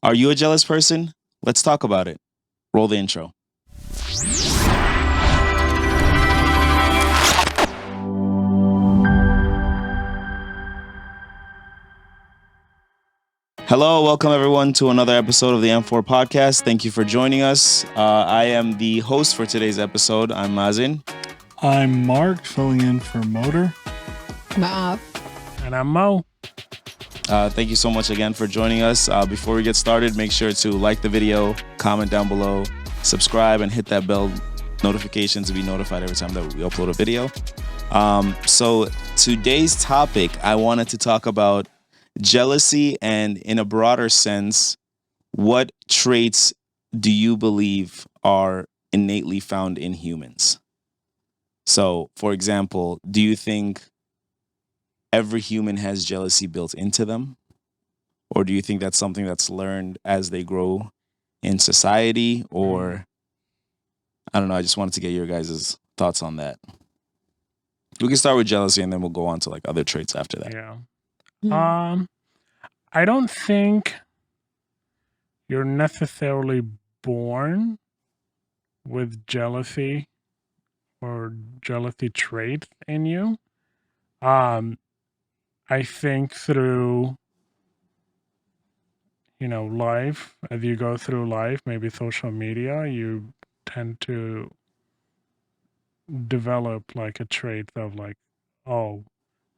Are you a jealous person? Let's talk about it. Roll the intro. Hello, welcome everyone to another episode of the M4 podcast. Thank you for joining us. I am the host for today's episode. I'm Mazin. I'm Mark, filling in for Motor. Bob. And I'm Mo. Thank you so much again for joining us. Before we get started, make sure to like the video, comment down below, subscribe, and hit that bell notification to be notified every time that we upload a video. So today's topic, I wanted to talk about jealousy, and in a broader sense, what traits do you believe are innately found in humans? So, for example, do you think every human has jealousy built into them? Or do you think that's something that's learned as they grow in society? Or, I don't know, I just wanted to get your guys' thoughts on that. We can start with jealousy and then we'll go on to like other traits after that. Yeah. I don't think you're necessarily born with jealousy or jealousy traits in you. I think through, life, as you go through life, maybe social media, you tend to develop like a trait of like, oh,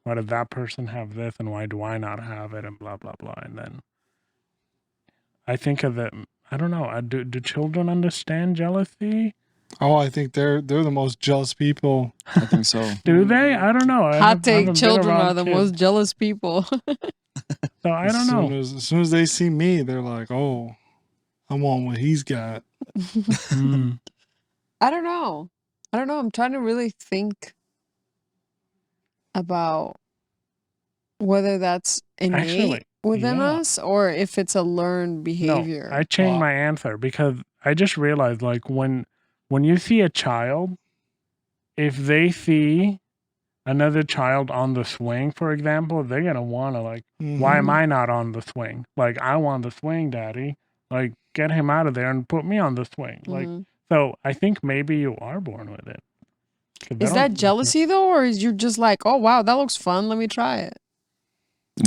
why did that person have this and why do I not have it and blah, blah, blah. And then I think of it, I don't know, do children understand jealousy? Oh, I think they're the most jealous people. I think so. Do they? I don't know. Hot take, children are the most jealous people. So I don't know. As soon as they see me, they're like, oh, I want what he's got. I don't know. I'm trying to really think about whether that's innate within us or if it's a learned behavior. No, I changed my answer because I just realized like when you see a child, if they see another child on the swing, for example, they're going to want to like, why am I not on the swing? Like, I want the swing, daddy. Like, get him out of there and put me on the swing. Like, so I think maybe you are born with it. Is that jealousy though? Or is you just like, oh, wow, that looks fun. Let me try it.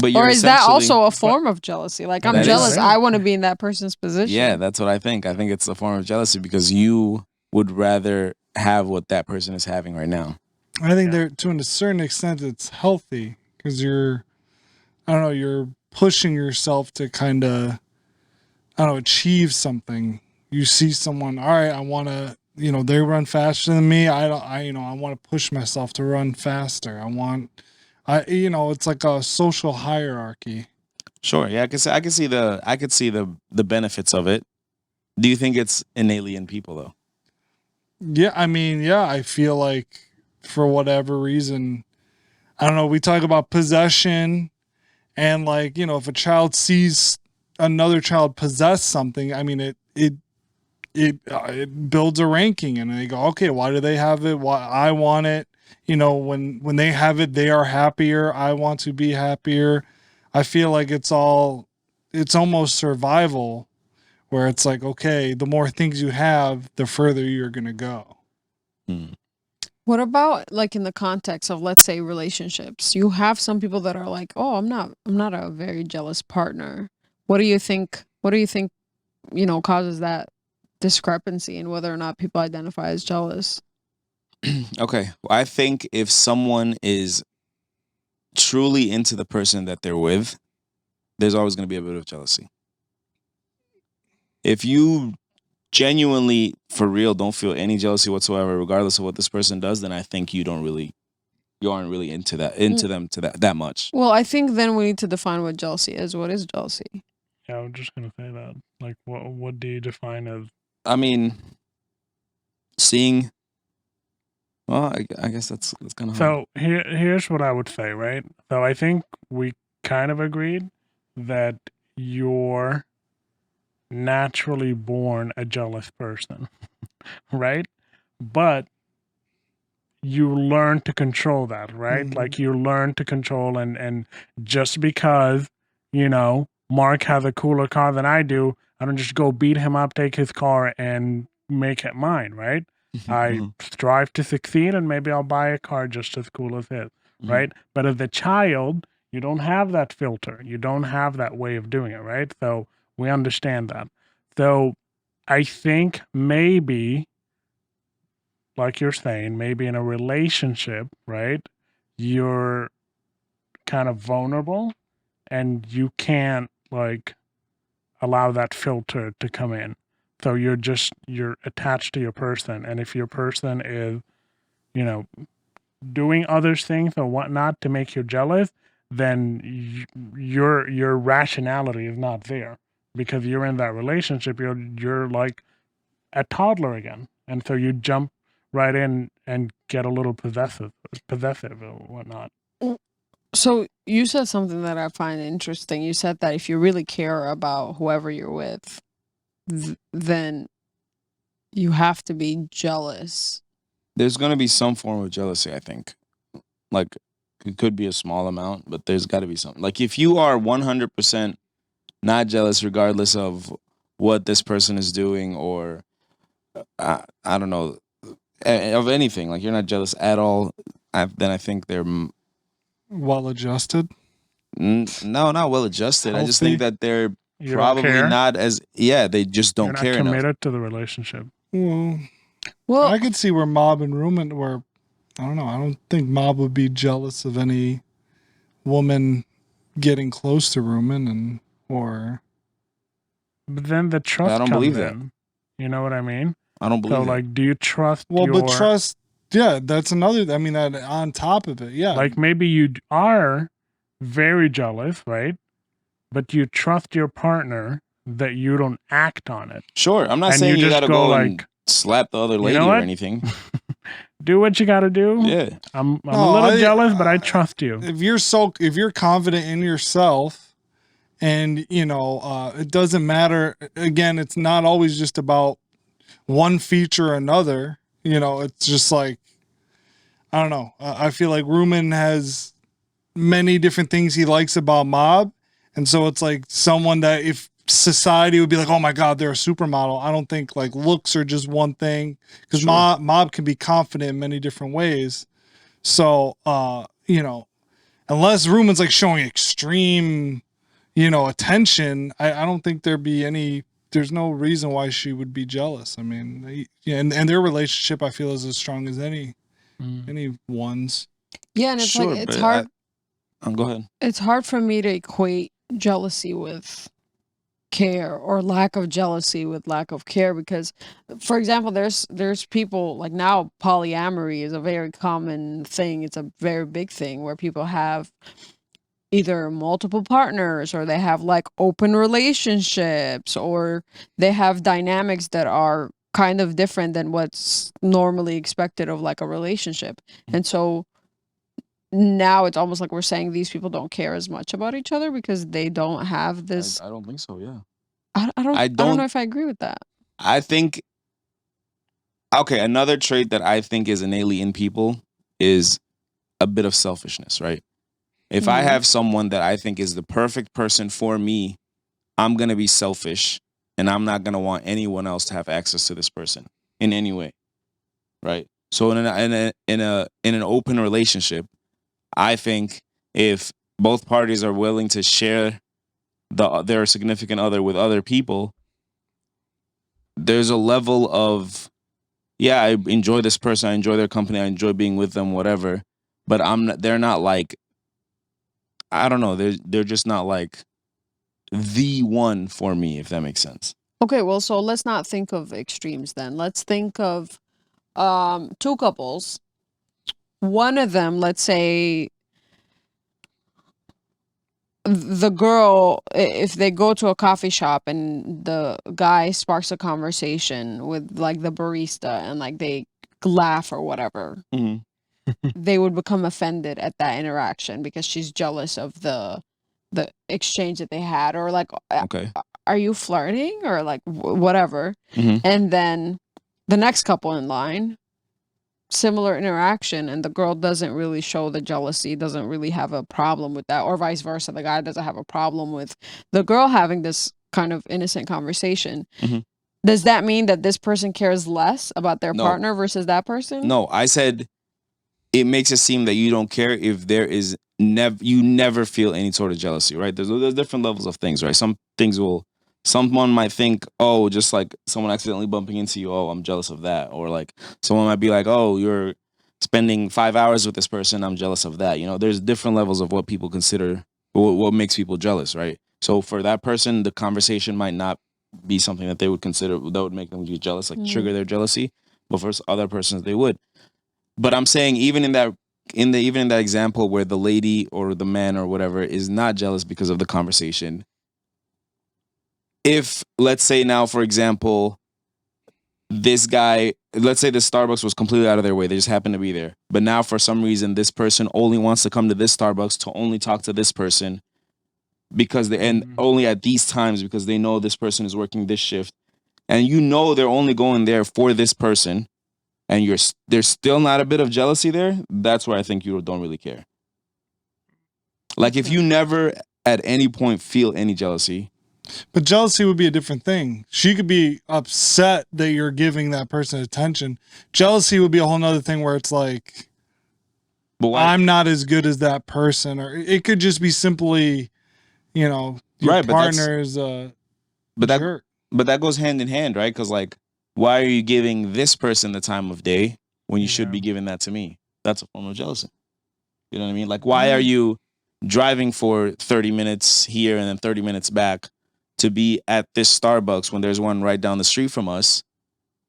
But or is that also a form of jealousy? Like, I'm jealous. I want to be in that person's position. Yeah, that's what I think. I think it's a form of jealousy because you would rather have what that person is having right now. I think to a certain extent it's healthy because you're pushing yourself to kind of, achieve something. You see someone, all right, I want to, they run faster than me. I want to push myself to run faster. It's like a social hierarchy. Sure. Yeah, I could see the benefits of it. Do you think it's innately in people though? Yeah, I feel like for whatever reason, I don't know, we talk about possession and like, if a child sees another child possess something, it builds a ranking and they go, okay, why do they have it? Why I want it? When they have it, they are happier. I want to be happier. I feel like it's almost survival where it's like, okay, the more things you have, the further you're going to go. What about like in the context of, let's say, relationships? You have some people that are like, oh, I'm not a very jealous partner. What do you think, causes that discrepancy in whether or not people identify as jealous? Okay. Well, I think if someone is truly into the person that they're with, there's always going to be a bit of jealousy. If you genuinely, for real, don't feel any jealousy whatsoever, regardless of what this person does, then I think you aren't really into them that much. Well, I think then we need to define what jealousy is. What is jealousy? Yeah, I'm just gonna say that. Like, what do you define as? Seeing. Well, I guess that's kind of hard. So here's what I would say, right? So I think we kind of agreed that you're naturally born a jealous person, right? But you learn to control that, right? Like you learn to control and just because, Mark has a cooler car than I do, I don't just go beat him up, take his car, and make it mine, right? I strive to succeed, and maybe I'll buy a car just as cool as his, right? But as a child, you don't have that filter. You don't have that way of doing it, right? So we understand that. So I think maybe, like you're saying, maybe in a relationship, right, you're kind of vulnerable and you can't like allow that filter to come in. So you're attached to your person. And if your person is, you know, doing other things or whatnot to make you jealous, then your rationality is not there because you're in that relationship. You're like a toddler again, and so you jump right in and get a little possessive or whatnot. So you said something that I find interesting. You said that if you really care about whoever you're with, then you have to be jealous. There's gonna be some form of jealousy, I think. Like, it could be a small amount, but there's got to be something. Like, if you are 100% not jealous, regardless of what this person is doing, or I don't know, of anything, like you're not jealous at all, then I think they're Well adjusted. no, not well adjusted. I just Healthy. think that they're You don't probably care. not as they just You're don't not care enough. committed to the relationship. Well, I could see where Mob and Rumen were. I don't know. I don't think Mob would be jealous of any woman getting close to Rumen or But then the trust I don't comes believe in. that. You know what I mean? I don't believe So that. like, do you trust well, your? but trust. Yeah, that's another. I mean, that on top of it, yeah. Like maybe you are very jealous, right? But you trust your partner that you don't act on it. Sure, I'm not And saying you you just gotta go go and like, slap the other you lady know or what? anything. Do what you got to do. Yeah, I'm No, a little I- jealous, but I trust you. if you're confident in yourself, and it doesn't matter. Again, it's not always just about one feature or another. It's just like, I don't know. I feel like Rumen has many different things he likes about Mob, and so it's like someone that if society would be like, oh my god, they're a supermodel. I don't think like looks are just one thing, because Sure. Mob can be confident in many different ways. So unless Rumen's like showing extreme attention, I don't think there's no reason why she would be jealous. I mean, and their relationship, I feel, is as strong as anyone's. yeah, and it's sure, like it's but hard. go ahead. It's hard for me to equate jealousy with care or lack of jealousy with lack of care, because for example, there's people like now polyamory is a very common thing. It's a very big thing where people have either multiple partners, or they have like open relationships, or they have dynamics that are kind of different than what's normally expected of like a relationship. And so now it's almost like we're saying these people don't care as much about each other because they don't have this. I don't think so. Yeah, I don't know if I agree with that. I think. Okay, another trait that I think is innately in people is a bit of selfishness, right? If I Mhm. have someone that I think is the perfect person for me, I'm gonna be selfish, and I'm not gonna want anyone else to have access to this person in any way, right? So in an open relationship, I think if both parties are willing to share their significant other with other people, there's a level of, yeah, I enjoy this person, I enjoy their company, I enjoy being with them, whatever. But they're not like, I don't know, they're just not like the one for me, if that makes sense. Okay, well, so let's not think of extremes then. Let's think of two couples. One of them, let's say the girl, if they go to a coffee shop and the guy sparks a conversation with like the barista and like they laugh or whatever, they would become offended at that interaction because she's jealous of the exchange that they had, or like, Okay. are you flirting, or like whatever. Mhm. And then the next couple in line, similar interaction and the girl doesn't really show the jealousy, doesn't really have a problem with that, or vice versa, the guy doesn't have a problem with the girl having this kind of innocent conversation, does that mean that this person cares less about their No. partner versus that person? No, I said it makes it seem that you don't care if there is you never feel any sort of jealousy, right? There's different levels of things, right? Someone might think, oh, just like someone accidentally bumping into you, oh, I'm jealous of that. Or like someone might be like, oh, you're spending 5 hours with this person, I'm jealous of that. You know, there's different levels of what people consider, what makes people jealous, right? So for that person, the conversation might not be something that they would consider that would make them get jealous, like trigger their jealousy. But for other persons, they would. But I'm saying even in that example where the lady or the man or whatever is not jealous because of the conversation, if let's say now, for example, this guy, let's say the Starbucks was completely out of their way, they just happened to be there, but now for some reason this person only wants to come to this Starbucks to only talk to this person because and only at these times because they know this person is working this shift, and you know they're only going there for this person, and there's still not a bit of jealousy there, that's where I think you don't really care. Like if you never at any point feel any jealousy. But jealousy would be a different thing. She could be upset that you're giving that person attention. Jealousy would be a whole nother thing where it's like, But why? I'm not as good as that person. Or it could just be simply, you know, your partner is a jerk. But that goes hand in hand, right? Because like, why are you giving this person the time of day when you should be giving that to me? That's a form of jealousy. You know what I mean? Like, why are you driving for 30 minutes here and then 30 minutes back to be at this Starbucks when there's one right down the street from us,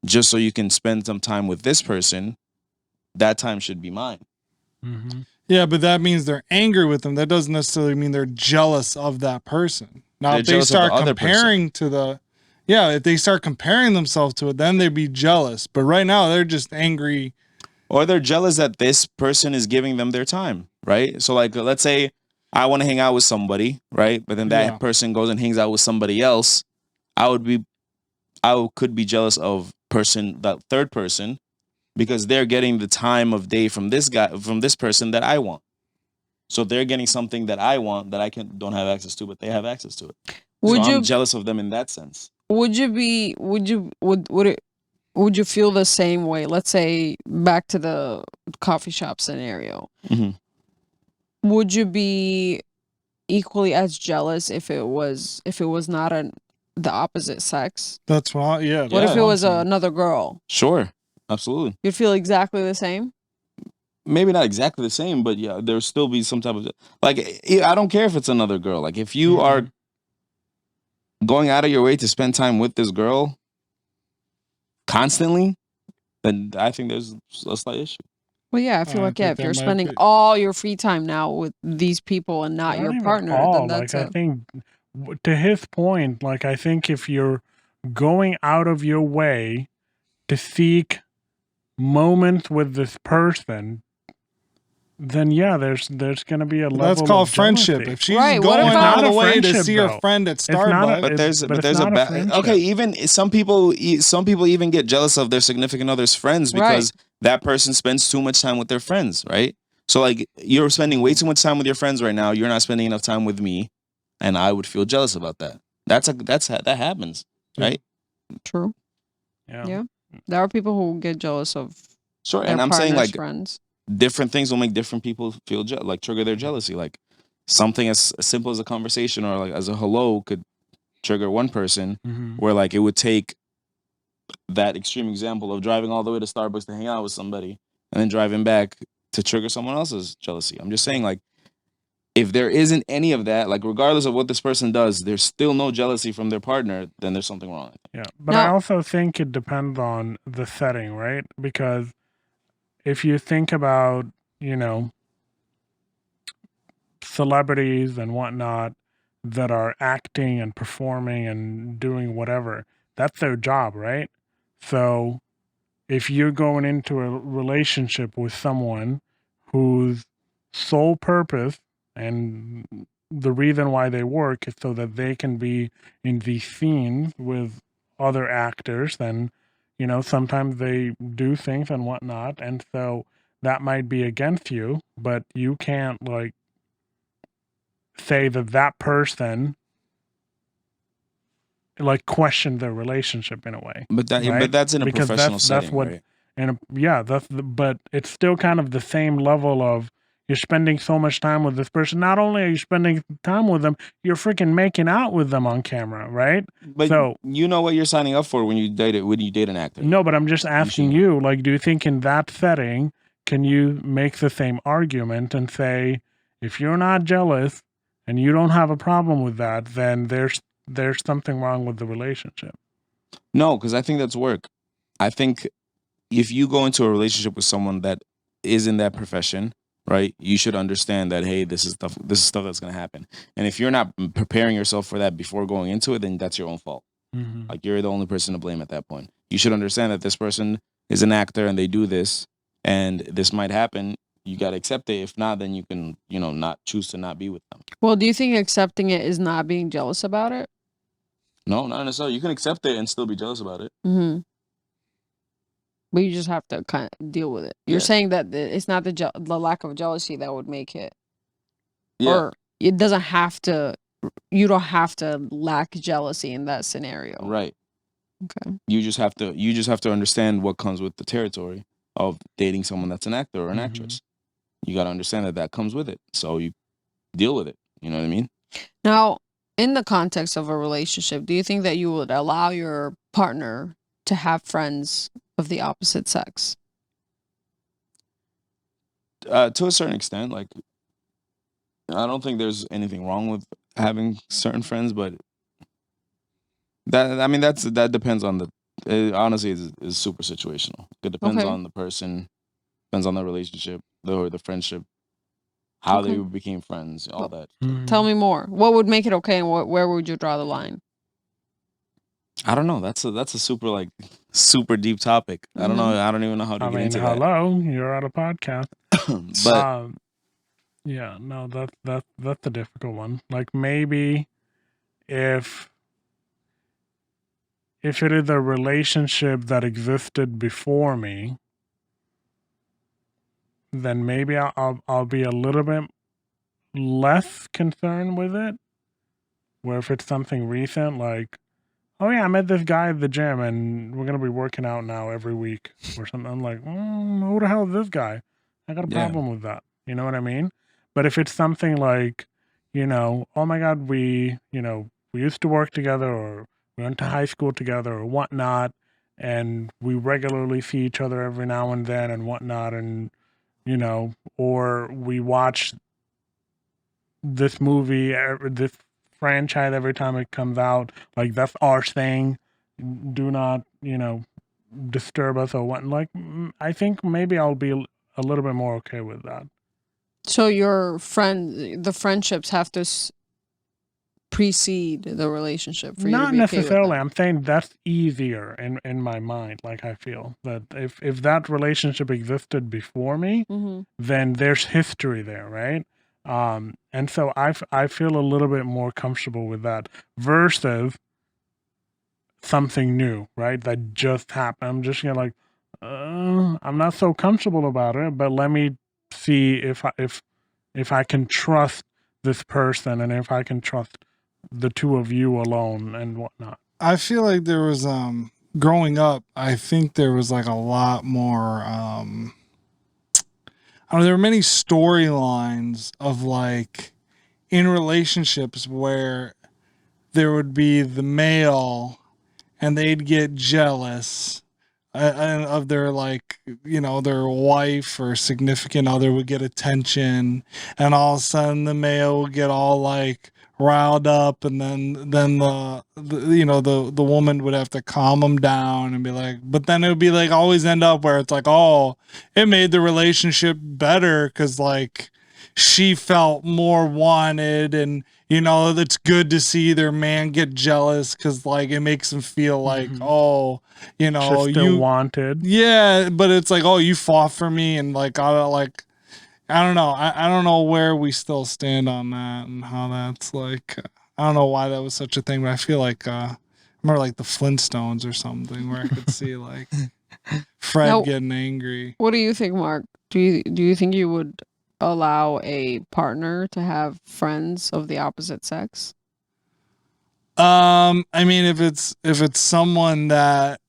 just so you can spend some time with this person? That time should be mine. Yeah, but that means they're angry with them. That doesn't necessarily mean they're jealous of that person. Now, if they start comparing to if they start comparing themselves to it, then they'd be jealous. But right now, they're just angry. Or they're jealous that this person is giving them their time, right? So like, let's say I want to hang out with somebody, right? But then that person goes and hangs out with somebody else. I could be jealous of that third person, because they're getting the time of day from this person that I want. So they're getting something that I want that I don't have access to, but they have access to it. I'm jealous of them in that sense. Would you feel the same way? Let's say back to the coffee shop scenario. Would you be equally as jealous if it was not the opposite sex? That's why, What if it was another girl? Sure, absolutely. You'd feel exactly the same? Maybe not exactly the same, but yeah, there'll still be some type of, like, I don't care if it's another girl. Like, if you are going out of your way to spend time with this girl constantly, then I think there's a slight issue. Well, yeah, I feel like if you're spending all your free time now with these people and not your partner, then that's I think, to his point, like, I think if you're going out of your way to seek moments with this person, then there's going to be a level. That's called of friendship. jealousy. If she's going out of the way to see her friend at Starbucks, but there's a okay. Even some people even get jealous of their significant other's friends because that person spends too much time with their friends, right? So like, you're spending way too much time with your friends right now. You're not spending enough time with me, and I would feel jealous about that. That happens, right? True. Yeah. There are people who get jealous of. Sure, and I'm saying like friends. Different things will make different people feel like trigger their jealousy. Like something as simple as a conversation or like as a hello could trigger one person, where like it would take that extreme example of driving all the way to Starbucks to hang out with somebody and then driving back to trigger someone else's jealousy. I'm just saying, like, if there isn't any of that, like regardless of what this person does, there's still no jealousy from their partner, then there's something wrong. Yeah, but I also think it depends on the setting, right? Because if you think about, celebrities and whatnot that are acting and performing and doing whatever, that's their job, right? So if you're going into a relationship with someone whose sole purpose and the reason why they work is so that they can be in these scenes with other actors, then You know, sometimes they do things and whatnot, and so that might be against you, but you can't like say that that person like questioned their relationship in a way, But right? that's in a Because professional that's setting, what, right? and yeah, but it's still kind of the same level of you're spending so much time with this person. Not only are you spending time with them, you're freaking making out with them on camera, right? But So you know what you're signing up for when you date an actor. no, but I'm just You asking should. you, like, do you think in that setting, can you make the same argument and say, if you're not jealous and you don't have a problem with that, then there's something wrong with the relationship? No, because I think that's work. I think if you go into a relationship with someone that is in that profession, right, you should understand that, hey, this is stuff that's gonna happen. And if you're not preparing yourself for that before going into it, then that's your own fault. Mm-hmm. Like, you're the only person to blame at that point. You should understand that this person is an actor and they do this, and this might happen. You gotta accept it. If not, then you can, not choose to not be with them. Well, do you think accepting it is not being jealous about it? No, not necessarily. You can accept it and still be jealous about it. Mm-hmm. But you just have to kind of deal with it. You're Yeah. saying that it's not the lack of jealousy that would make it, Yeah. or it doesn't have to. You don't have to lack jealousy in that scenario. Right. Okay. You just have to understand what comes with the territory of dating someone that's an actor or an actress. You got to understand that comes with it. So you deal with it. You know what I mean? Now, in the context of a relationship, do you think that you would allow your partner to have friends of the opposite sex? To a certain extent, like, I don't think there's anything wrong with having certain friends, but that depends on it honestly is super situational. It depends Okay. on the person, depends on the relationship, the friendship, how they Okay. became friends, all that. Tell me more. What would make it okay, and where would you draw the line? I don't know. That's a super deep topic. I don't know. I don't even know how to I get mean, into hello, you're at a podcast. that. But Yeah, no, that's a difficult one. Like maybe if it is a relationship that existed before me, then maybe I'll be a little bit less concerned with it. Where if it's something recent, like, oh yeah, I met this guy at the gym and we're gonna be working out now every week or something. I'm like, who the hell is this guy? I got a Yeah. problem with that. You know what I mean? But if it's something like, oh my God, we used to work together or we went to high school together or whatnot, and we regularly see each other every now and then and whatnot, and or we watch this movie, this franchise every time it comes out, like that's our thing. Do not, disturb us or what. Like, I think maybe I'll be a little bit more okay with that. So the friendships have to precede the relationship for you to Not be okay with necessarily. them. I'm saying that's easier in my mind. Like I feel that if that relationship existed before me, then there's history there, right? And so I feel a little bit more comfortable with that versus something new, right? That just happened. I'm just gonna like, I'm not so comfortable about it, but let me see if I can trust this person and if I can trust the two of you alone and whatnot. I feel like there was growing up, I think there was like a lot more I don't know, there were many storylines of like in relationships where there would be the male and they'd get jealous of their like their wife or significant other would get attention, and all of a sudden the male would get all like riled up, and then the woman would have to calm him down and be like, but then it would be like always end up where it's like, oh, it made the relationship better because like she felt more wanted, and it's good to see their man get jealous because like it makes them feel like, oh, Just still wanted. yeah, but it's like, oh, you fought for me, and like I don't know. I don't know where we still stand on that and how that's like. I don't know why that was such a thing, but I feel like More like the Flintstones or something, where I could see like Fred Now- getting angry. What do you think, Mark? Do you think you would allow a partner to have friends of the opposite sex? I mean, if it's someone that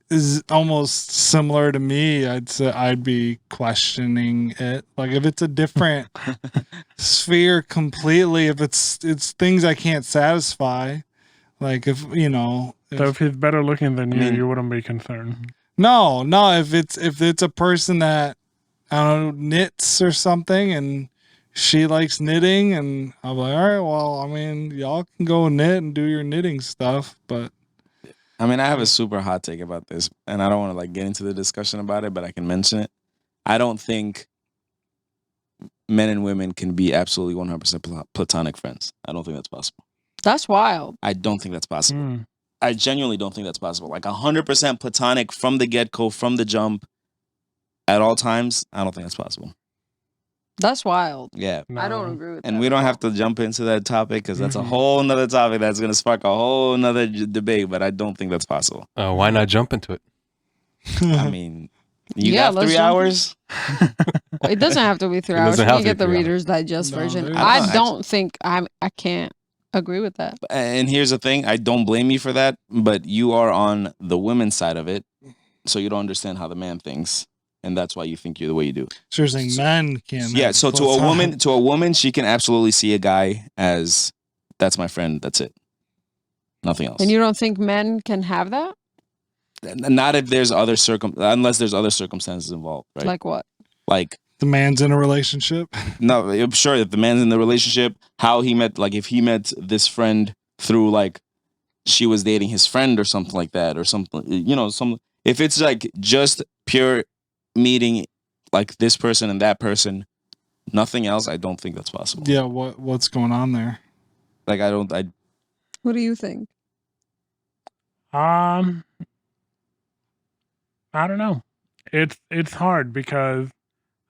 is almost similar to me, I'd say I'd be questioning it. Like if it's a different sphere completely, if it's things I can't satisfy, like if you know, So if he's better looking than you, mean- you wouldn't be concerned. no, if it's a person that I don't know knits or something and she likes knitting and I'm like, all right, well, I mean, y'all can go knit and do your knitting stuff, but I mean, I have a super hot take about this, and I don't want to like get into the discussion about it, but I can mention it. I don't think men and women can be absolutely 100% platonic friends. I don't think that's possible. That's wild. I don't think that's possible. Mm. I genuinely don't think that's possible. Like 100% platonic from the get-go, from the jump, at all times. I don't think that's possible. That's wild. Yeah. I don't No. agree with that. And we don't have to jump into that topic because that's a Mhm. whole nother topic that's going to spark a whole nother debate, but I don't think that's possible. Why not jump into it? I mean, you Yeah, got let's 3 jump in. hours? It doesn't have to be 3 It hours. doesn't We have can to get be the 3 hours. Reader's Digest No, version. there- I No, don't think I can't agree with that. And here's the thing, I don't blame you for that, but you are on the women's side of it, so you don't understand how the man thinks, and that's why you think you're the way you do. so you're saying men can. Yeah, have so to a woman, she can absolutely see a guy as that's my friend, that's it. Nothing else. And you don't think men can have that? Not if there's other unless there's other circumstances involved, right? Like what? Like the man's in a relationship. no, I'm sure if the man's in the relationship, how he met, like if he met this friend through like she was dating his friend or something like that, or something, you know, if it's like just pure meeting like this person and that person, nothing else, I don't think that's possible. Yeah, what's going on there? Like I What do you think? I don't know. It's hard because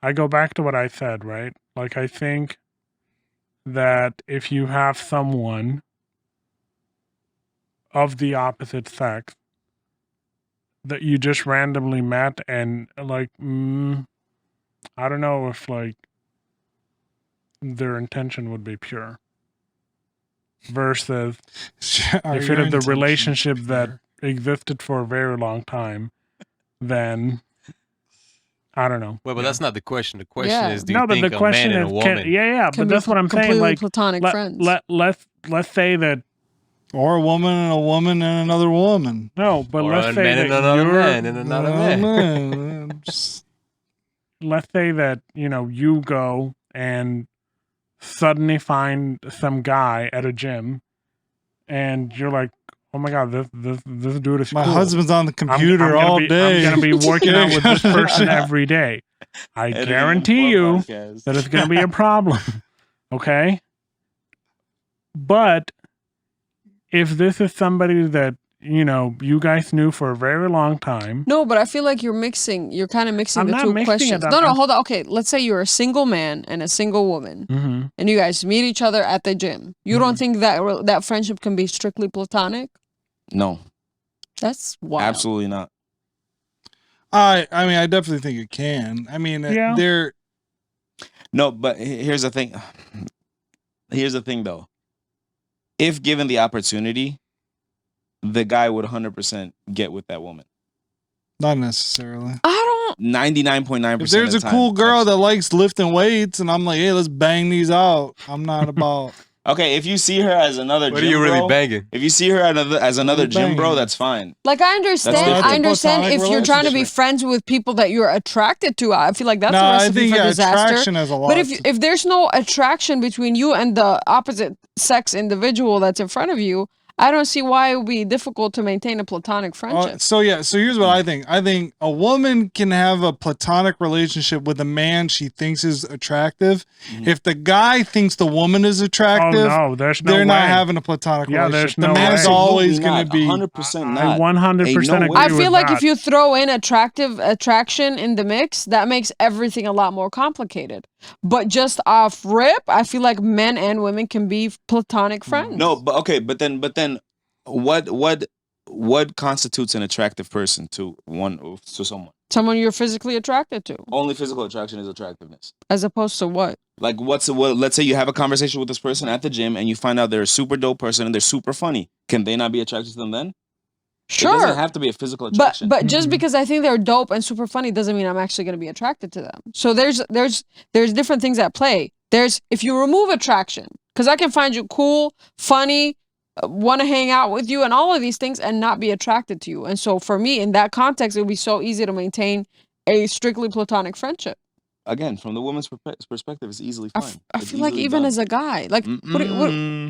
I go back to what I said, right? Like I think that if you have someone of the opposite sex that you just randomly met and like I don't know if like their intention would be pure versus Are if your it is the intentions relationship that pure? existed for a very long time, then I don't know. Well, but that's not the question. The question Yeah. is, do you No, but think the a question man and is, a woman? yeah, Can but be that's what I'm saying. completely Like, platonic friends. let's say that Or a woman and another woman. no, but Or let's a say man that and another you're, man and another man. man. Just- let's say that you go and suddenly find some guy at a gym, and you're like, oh my god, this dude is my cool. husband's on the I'm computer gonna all be, day. I'm gonna be working out with this person every day. I guarantee you that it's going to be a problem. Okay? But if this is somebody that, you guys knew for a very long time. No, but I feel like you're kind of mixing I'm the not two mixing questions. it. No, hold on. Okay, let's say you're a single man and a single woman, Mm-hmm. and you guys meet each other at the gym. You don't think that friendship can be strictly platonic? no, That's wild. absolutely not. I mean, I definitely think it can. I mean, Yeah. they're No, but here's the thing. Here's the thing, though. If given the opportunity, the guy would 100% get with that woman. not necessarily. I don't. 99.9%. If there's of a the time, cool girl that's- that likes lifting weights, and I'm like, hey, let's bang these out. I'm not about. Okay, if you see her as another What are gym you really bro, banging? if you see her as another gym bro, banging. that's fine. Like I understand. different. I understand Platonic if you're trying to be relationship. friends with people that you're attracted to. I feel like that's No, a I recipe think for disaster. attraction has a lot. But if there's no attraction between you and the opposite sex individual that's in front of you, I don't see why it would be difficult to maintain a platonic friendship. so here's what I think. I think a woman can have a platonic relationship with a man she thinks is attractive. Mhm. If the guy thinks the woman is Oh, attractive, no, there's no they're way. not having a platonic Yeah, there's relationship. The no man's way. always Absolutely going not. to be 100% I not. 100% Ain't no agree way. I feel with like that. if you throw in attraction in the mix, that makes everything a lot more complicated. But just off rip, I feel like men and women can be platonic friends. No, but okay, but then what what constitutes an attractive person to someone? Someone you're physically attracted to, Only physical attraction is attractiveness. as opposed to what? Like let's say you have a conversation with this person at the gym and you find out they're a super dope person and they're super funny. Can they not be attracted to them then? It doesn't Sure. have to be a physical But attraction. just because I think they're dope and super funny doesn't mean I'm actually going to be attracted to them. So there's different things at play. There's if you remove attraction, because I can find you cool, funny, want to hang out with you and all of these things and not be attracted to you. And so for me, in that context, it would be so easy to maintain a strictly platonic friendship. Again, from the woman's perspective, it's easily I fine. I feel like even as a guy, like what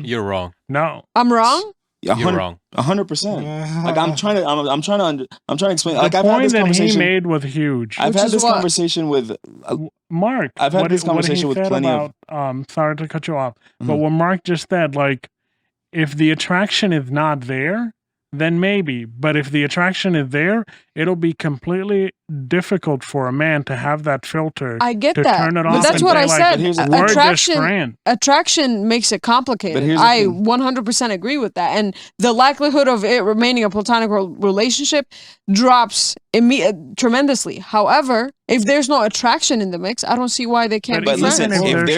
You're wrong. No. I'm wrong. You're wrong. 100%. Like I'm trying to explain. The Like I've had point this that he conversation. made was huge. I've Which had is this what? conversation with. Mark, I've had what this he- what he conversation with said plenty of- about, sorry to cut you off, but Mhm. what Mark just said, like, if the attraction is not there, then maybe. But if the attraction is there, it'll be completely difficult for a man to have that filter I get to that, turn it but off. that's and what say, I like, said. But here's the We're just Attraction, friends. attraction makes it complicated. here's the I thing. 100% agree with that, and the likelihood of it remaining a platonic relationship drops tremendously. However, if there's no attraction in the mix, I don't see why they can't But be But friends. listen, Even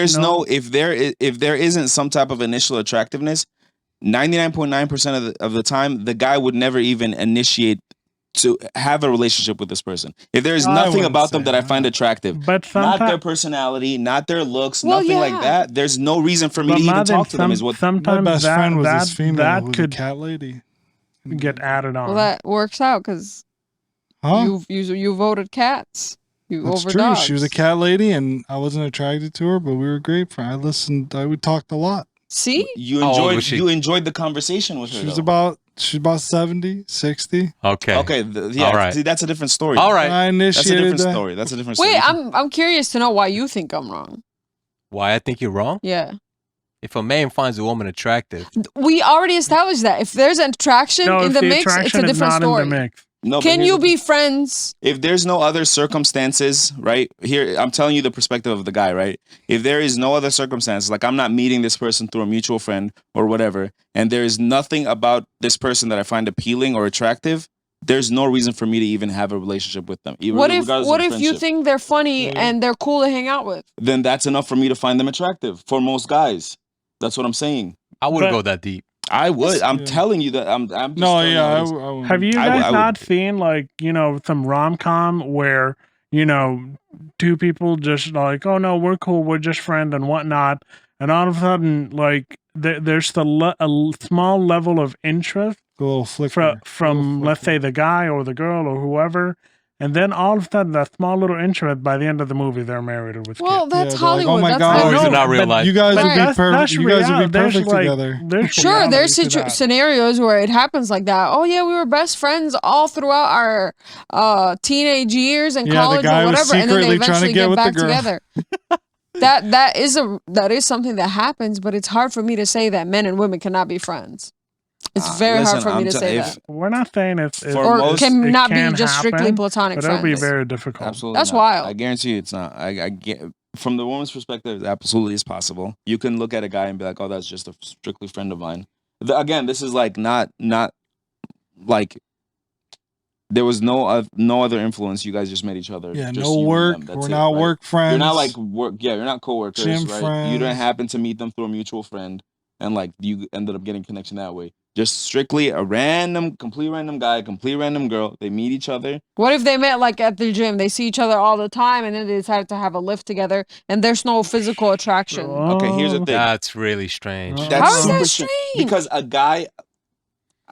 if there isn't some type of initial attractiveness, 99.9% of the time, the guy would never even initiate to have a relationship with this person. If there is I nothing wouldn't about them say that I that. find attractive, But not their sometimes, personality, not their looks, Well, nothing like yeah. that, there's no reason for me but to even Madden, talk to them. Is what My sometimes best that, friend was that, this female that who's could a cat lady. get added on. Well, that works out because Huh? you voted cats. You That's over true. dogs. She was a cat lady, and I wasn't attracted to her, but we were great friends. I listened. We talked a lot. See, you How old enjoyed. was she? You enjoyed the conversation with her. She's though. about 70, 60. Okay. Okay, yeah. All right. See, that's a different story. All right. I That's a initiated different that. story. That's a different wait, story. I'm curious to know why you think I'm wrong. Why I think you're wrong? Yeah, If a man finds a woman attractive, we already established that. If there's an attraction no, in if the the mix, it's attraction a is different not story. in the mix. No, but Can here's you the be friends? if there's no other circumstances, right? Here, I'm telling you the perspective of the guy, right? If there is no other circumstances, like I'm not meeting this person through a mutual friend or whatever, and there is nothing about this person that I find appealing or attractive, there's no reason for me to even have a relationship with them. What if regardless of what the if you friendship. think they're funny Yeah. and they're cool to hang out with? Then that's enough for me to find them attractive for most guys. That's what I'm saying. I wouldn't But- go that deep. I would. I'm Yeah. telling you that. I'm just No, telling you yeah. how it is. I Have you I guys would- not seen, like, some rom-com where, two people just like, oh no, we're cool, we're just friends and whatnot, and all of a sudden, like, there's a small level of interest a little flicker. from let's say the guy or the girl or whoever, and then all of a sudden that small little interest, by the end of the movie they're married or with Well, kids. that's Yeah, they're like, Hollywood. oh my that's God. not Or is no, it not real but life? You guys would Right. be perfect. You guys would be There's, perfect like, together. there's Sure, there's reality to that. scenarios where it happens like that. Oh yeah, we were best friends all throughout our teenage years and Yeah, the college guy or was whatever, and then they secretly trying to eventually get get with the back girl. together. that is something that happens, but it's hard for me to say that men and women cannot be friends. It's very hard listen, for me I'm to say if- that. We're not saying it's For Or most- cannot it be can just strictly happen, platonic but it'll be friends. very difficult. Absolutely, That's not. wild. I guarantee you, it's not. I get from the woman's perspective, it absolutely is possible. You can look at a guy and be like, "Oh, that's just a strictly friend of mine." Again, this is like not like there was no other influence. You guys just met each other. Yeah, just no you and work. them. That's We're it, not right? work friends. You're not like work. Yeah, you're not coworkers, Gym right? You friends. didn't happen to meet them through a mutual friend, and like you ended up getting connection that way. Just strictly a complete random guy, complete random girl. They meet each other. What if they met like at the gym? They see each other all the time, and then they decided to have a lift together, and there's no physical attraction. Okay, here's the thing. That's really strange. Oh. That's How is that super strange? Because a guy,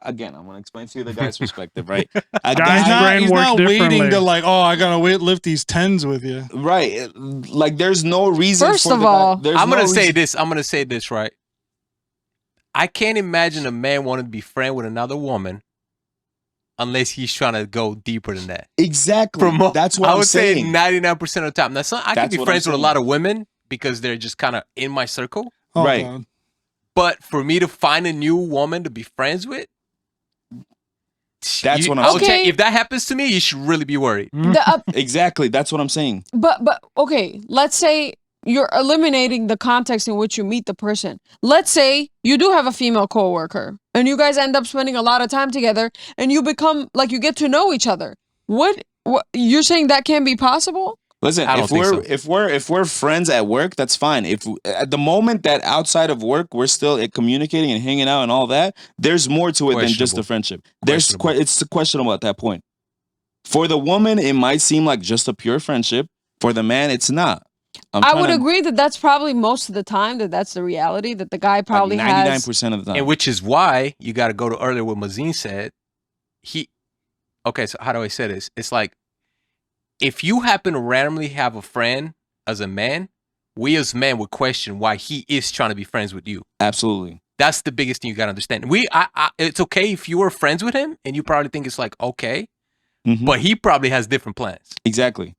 again, I'm gonna explain to you the guy's perspective, right? A Guys' brain He's works not waiting differently. to like, oh, I gotta lift these 10s with you. right? Like, there's no reason. First for of the guy- all, there's I'm no gonna say reason- this. I'm gonna say this, right? I can't imagine a man wanting to be friend with another woman unless he's trying to go deeper than that. Exactly. That's what I I'm would say saying. 99% of the time. Now, I can That's be what friends I'm with a saying. lot of women because they're just kind of in my circle. Oh, Right. God. But for me to find a new woman to be friends with, That's what I'm I would saying. say if that happens to me, you should really be worried. the, Exactly. That's what I'm saying. but okay, let's say you're eliminating the context in which you meet the person. Let's say you do have a female coworker and you guys end up spending a lot of time together and you become like you get to know each other. What you're saying that can be possible? Listen, I don't think so. if we're friends at work, that's fine. If at the moment that outside of work we're still communicating and hanging out and all that, there's more to it than just a friendship. It's questionable at that point. For the woman, it might seem like just a pure friendship. For the man, it's not. I would agree that that's probably most of the time that's the reality, that the guy probably like 99% of the time. And which is why you got to go to earlier what Mazin said. Okay, so how do I say this? It's like, if you happen to randomly have a friend as a man, we as men would question why he is trying to be friends with you. Absolutely. That's the biggest thing you got to understand. It's okay if you were friends with him and you probably think it's like, okay, but he probably has different plans. Exactly.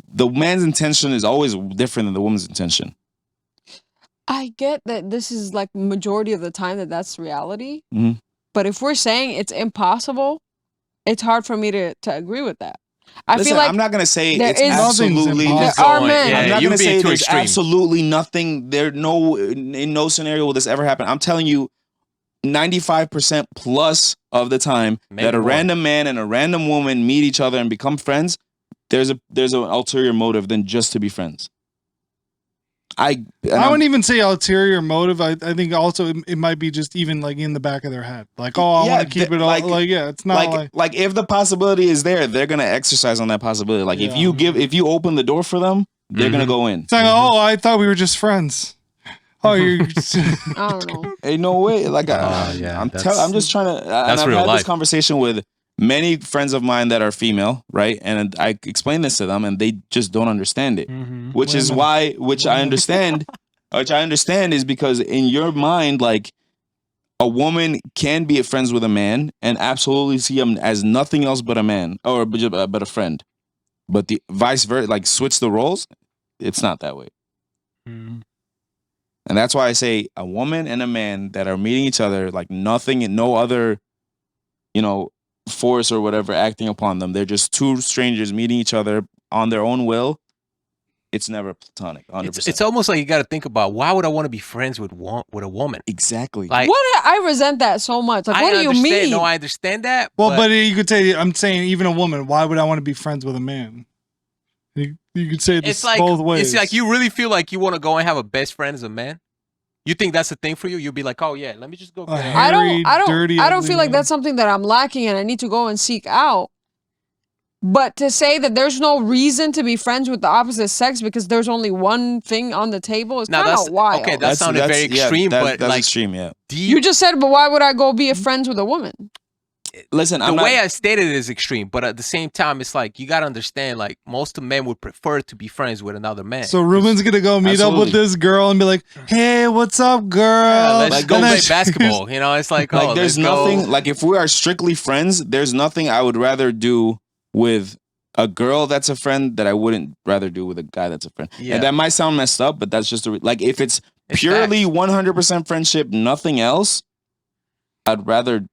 The man's intention is always different than the woman's intention. I get that this is like majority of the time that's reality. But if we're saying it's impossible, it's hard for me to agree with that. I feel like I'm not gonna say it's absolutely. There are men. I'm not gonna say there's extreme. absolutely nothing. In no scenario will this ever happen. I'm telling you, 95% plus of the time that a random man and a random woman meet each other and become friends, there's an ulterior motive than just to be friends. I wouldn't even say ulterior motive. I think also it might be just even like in the back of their head. Like, oh, I want to keep it all. It's not like if the possibility is there, they're gonna exercise on that possibility. Like if you open the door for them, they're gonna go in. It's like, oh, I thought we were just friends. Oh, you're. I don't know. Ain't no way. Like I'm just trying to. That's I've real had life. this conversation with many friends of mine that are female, right? And I explain this to them, and they just don't understand it. Which I understand is because in your mind, like a woman can be friends with a man and absolutely see him as nothing else but a man or but a friend. But the vice versa, like switch the roles, it's not that way. And that's why I say a woman and a man that are meeting each other like nothing and no other, force or whatever acting upon them. They're just two strangers meeting each other on their own will. It's never platonic. 100%. It's almost like you got to think about, why would I want to be friends with a woman? Exactly. Like, I resent that so much. Like, what do you mean? No, I understand that. Well, but you could say, I'm saying even a woman, why would I want to be friends with a man? You could say this both ways. It's like you really feel like you want to go and have a best friend as a man? You think that's a thing for you? You'll be like, oh yeah, let me just go. I don't feel like that's something that I'm lacking and I need to go and seek out. But to say that there's no reason to be friends with the opposite sex because there's only one thing on the table is kind of wild. Okay, that sounded very extreme, but that's like extreme, yeah. You just said, but why would I go be friends with a woman? Listen, the way I stated it is extreme, but at the same time, it's like you gotta understand. Like most men would prefer to be friends with another man. So Ruben's gonna go meet up with this girl and be like, "Hey, what's up, girl? Yeah, let's go play basketball." It's like, oh, there's nothing. Like if we are strictly friends, there's nothing I would rather do with a girl that's a friend that I wouldn't rather do with a guy that's a friend. Yeah. And that might sound messed up, but that's just like if it's purely 100% friendship, nothing else, I'd rather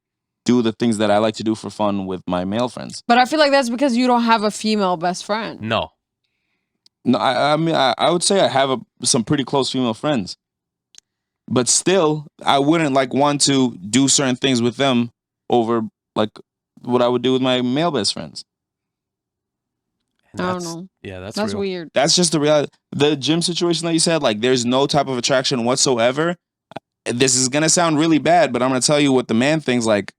do the things that I like to do for fun with my male friends. But I feel like that's because you don't have a female best friend. No, I mean, I would say I have some pretty close female friends, but still, I wouldn't like want to do certain things with them over like what I would do with my male best friends. I don't know. Yeah, that's real. weird. That's just the reality. The gym situation that you said, like, there's no type of attraction whatsoever. This is gonna sound really bad, but I'm gonna tell you what the man thinks. Like,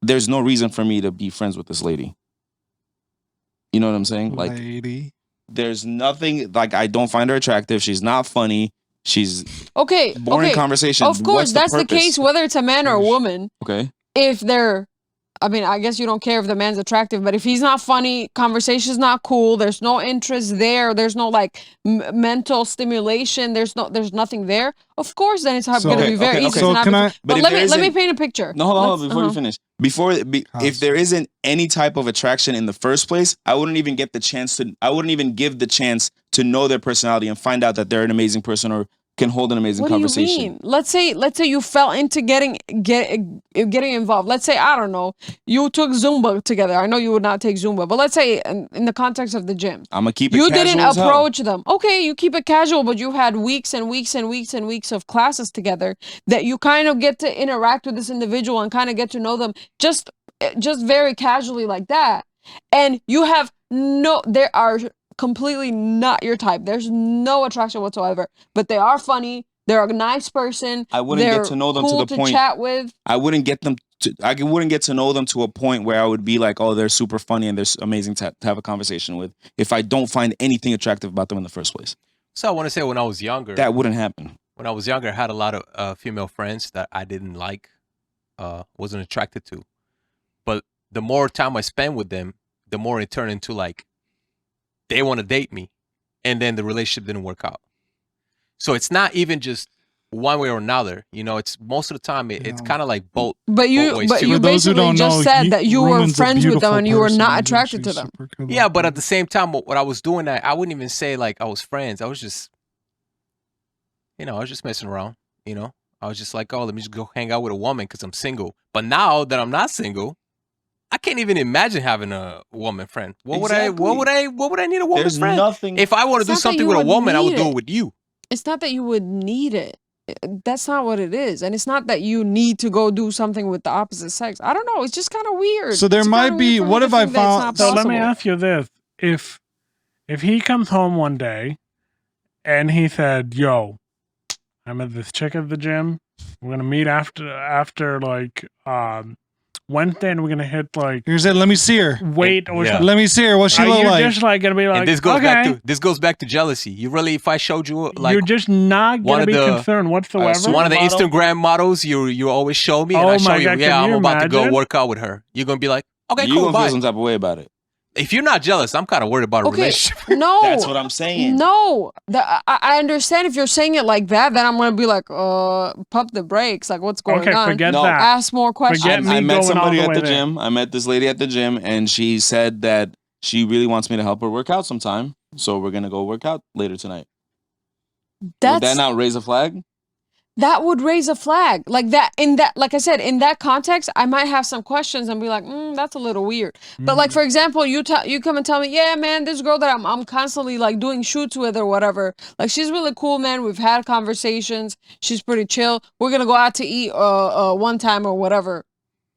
there's no reason for me to be friends with this lady. You know what I'm saying? Like, there's nothing. Like, I don't find her attractive. She's not funny. She's boring conversation. Of course, that's the case whether it's a man or a woman. Okay. If they're, I mean, I guess you don't care if the man's attractive, but if he's not funny, conversation's not cool, there's no interest there, there's no like mental stimulation, there's nothing there. Of course, then it's going to be very easy to not. But let me paint a picture. No, hold on, before you finish. If there isn't any type of attraction in the first place, I wouldn't even get the chance to. I wouldn't even give the chance to know their personality and find out that they're an amazing person or can hold an amazing What do you conversation. mean? Let's say you fell into getting involved. Let's say, I don't know, you took Zumba together. I know you would not take Zumba, but let's say in the context of the gym, I'm gonna keep it you casual didn't as hell. approach them. Okay, you keep it casual, but you had weeks and weeks and weeks and weeks of classes together that you kind of get to interact with this individual and kind of get to know them just very casually like that. And you have there are completely not your type. There's no attraction whatsoever, but they are funny. They're a nice person. I wouldn't They're get to know them cool to the point. chat with. I wouldn't get to know them to a point where I would be like, oh, they're super funny and they're amazing to have a conversation with, if I don't find anything attractive about them in the first place. So I want to say, when I was younger, That wouldn't happen. when I was younger, I had a lot of female friends that I didn't like, wasn't attracted to. But the more time I spent with them, the more it turned into like, they want to date me, and then the relationship didn't work out. So it's not even just one way or another. You know, it's most of the time it's kind of like both. But you both ways too. you For those who basically don't just know, said that you were Roman's a friends with them beautiful and you were person. not He's attracted to actually them. super good Yeah, but looking. at the same time, what I was doing, I wouldn't even say like I was friends. I was just, I was just messing around. I was just like, oh, let me just go hang out with a woman because I'm single. But now that I'm not single, I can't even imagine having a woman friend. What would I need a woman There's friend? nothing. If I want to It's do not that something you with a would woman, I would need do it. it with you. It's not that you would need it. That's not what it is. And it's not that you need to go do something with the opposite sex. I don't know. It's just kind of weird. So there It's might kinda be- weird for me what to if I think that it's found- not So let me possible. ask you this: if he comes home one day and he said, "Yo, I met this chick at the gym. We're gonna meet after like Wednesday, and we're gonna hit like You're saying, let me see her. weight or Yeah. something." Let me see her. What she Are look you like? just like gonna be like, And this goes okay, back to jealousy. You really, if I showed you like you're just not one gonna of be the- concerned whatsoever? so one of the model? Instagram models, you always show me, and Oh I show my you, God, yeah, can I'm you about to go imagine? work out with her. You're gonna be like, okay, You're cool, gonna bye. feel some type of way about it. If you're not jealous, I'm kind of worried about a Okay, relationship. no. That's what I'm saying. No, I understand if you're saying it like that, then I'm gonna be like, pump the brakes. Like, what's going Okay, on? forget No. that. Ask more questions. Forget me I met going all somebody the at way the there. gym. I met this lady at the gym, and she said that she really wants me to help her work out sometime. So we're gonna go work out later tonight. Would that That's not raise a flag? that would raise a flag. Like that like I said, in that context, I might have some questions and be like, that's a little weird. But like, for example, you come and tell me, yeah, man, this girl that I'm constantly like doing shoots with or whatever, like she's really cool, man. We've had conversations. She's pretty chill. We're gonna go out to eat one time or whatever.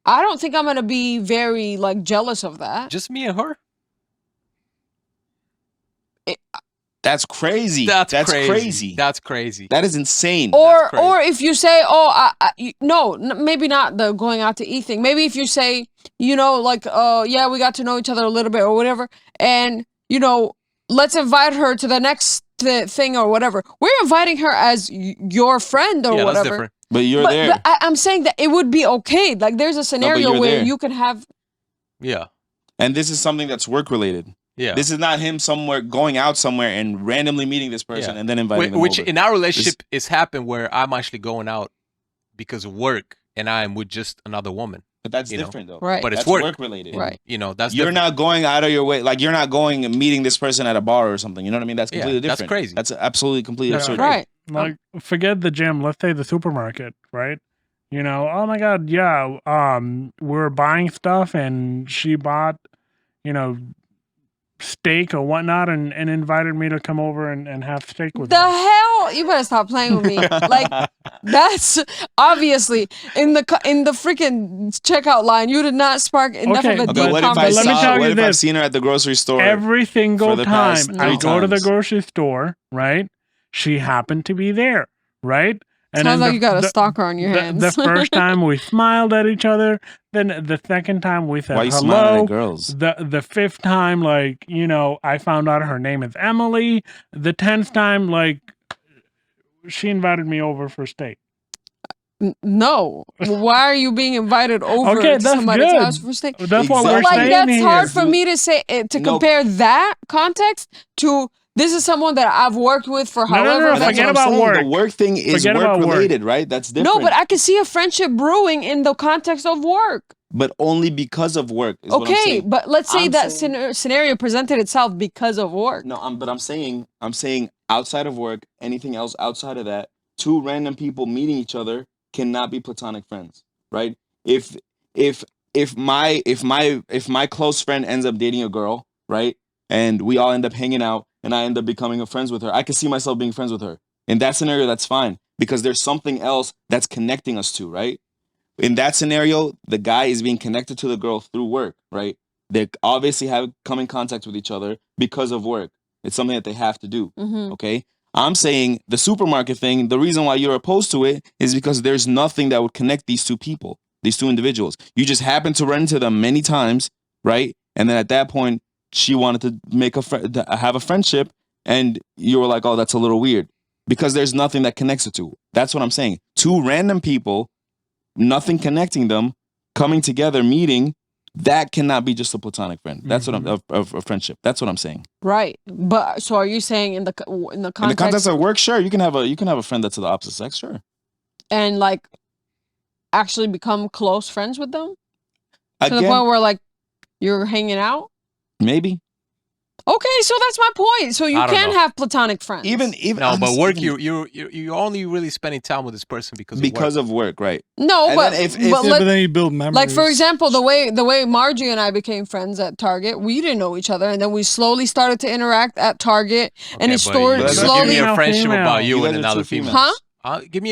I don't think I'm gonna be very like jealous of that. Just me and her. That's crazy. That's crazy. crazy. That's crazy. That is insane. Or crazy. or if you say, no, maybe not the going out to eat thing. Maybe if you say, like, yeah, we got to know each other a little bit or whatever, and let's invite her to the next thing or whatever. We're inviting her as your friend or Yeah, that's whatever. different. But you're there. But I'm saying that it would be okay. Like, there's a scenario you're where there. you can have. Yeah. And this is something that's work related. Yeah. This is not him going out somewhere and randomly meeting this person Yeah. and then inviting them Which over. in our relationship is happened where I'm actually going out because of work and I am with just another woman. But that's you know. different though. Right. But it's That's work. related. Right. That's You're different. not going out of your way. Like you're not going and meeting this person at a bar or something. You know what I mean? That's Yeah, completely that's different. crazy. That's absolutely completely Yeah. absurd. Right. Like, forget the gym. Let's say the supermarket, right? Oh my God, yeah. We're buying stuff, and she bought, steak or whatnot, and invited me to come over and have steak with The her. hell! You better stop playing with me. Like, that's obviously in the freaking checkout line. You did not spark enough Okay, of a but deep Okay, what if I Let me conversation. tell you what if I've this. seen her at the grocery store? Every single for the time past I 3 go to the times. grocery store, right? She happened to be there, right? And Sounds then like you got a stalker on your hands. The first time we smiled at each other. Then the second time we said Why you smiling hello. at girls? The fifth time, like, I found out her name is Emily. The 10th time, like, she invited me over for steak. No. Why are you being invited over Okay, to that's somebody's good. house for steak? That's what Exactly. we're Like, saying that's here. hard for me to say to No. compare that context to this is someone that I've worked with for No, no, no, however no, many. That's forget what I'm about saying. work. The work thing is Forget work about work. related, right? That's different. No, but I can see a friendship brewing in the context of work. but only because of work. Is what I'm Okay, saying. but let's say I'm that saying- scenario presented itself because of work. No, but I'm saying outside of work, anything else outside of that, two random people meeting each other cannot be platonic friends, right? If if if my close friend ends up dating a girl, right, and we all end up hanging out, and I end up becoming friends with her, I can see myself being friends with her. In that scenario, that's fine because there's something else that's connecting us two, right? In that scenario, the guy is being connected to the girl through work, right? They obviously have come in contact with each other because of work. It's something that they have to do. Mm-hmm. Okay. I'm saying the supermarket thing, the reason why you're opposed to it is because there's nothing that would connect these two people, these two individuals. You just happen to run into them many times, right? And then at that point, she wanted to make have a friendship, and you were like, oh, that's a little weird. Because there's nothing that connects the two. That's what I'm saying. Two random people, nothing connecting them, coming together, meeting, that cannot be just a platonic friend. That's what I'm of a friendship. That's what I'm saying. Right, but so are you saying in the In the context of work, sure, you can have a friend that's of the opposite sex, sure. and like actually become close friends with them to the Again, point where like you're hanging out? maybe. Okay, so that's my point. So you I don't can know. have platonic friends. Even No, but honestly, work, you're only really spending time with this person because of work. of work, right? No, And but then if- but Yeah, let- but then you build memories. like for example, the way Margie and I became friends at Target, we didn't know each other, and then we slowly started to interact at Target, and Okay, it but stored you- But Give me slowly. a friendship Female. about you You and guys are another two female. females. Huh? Give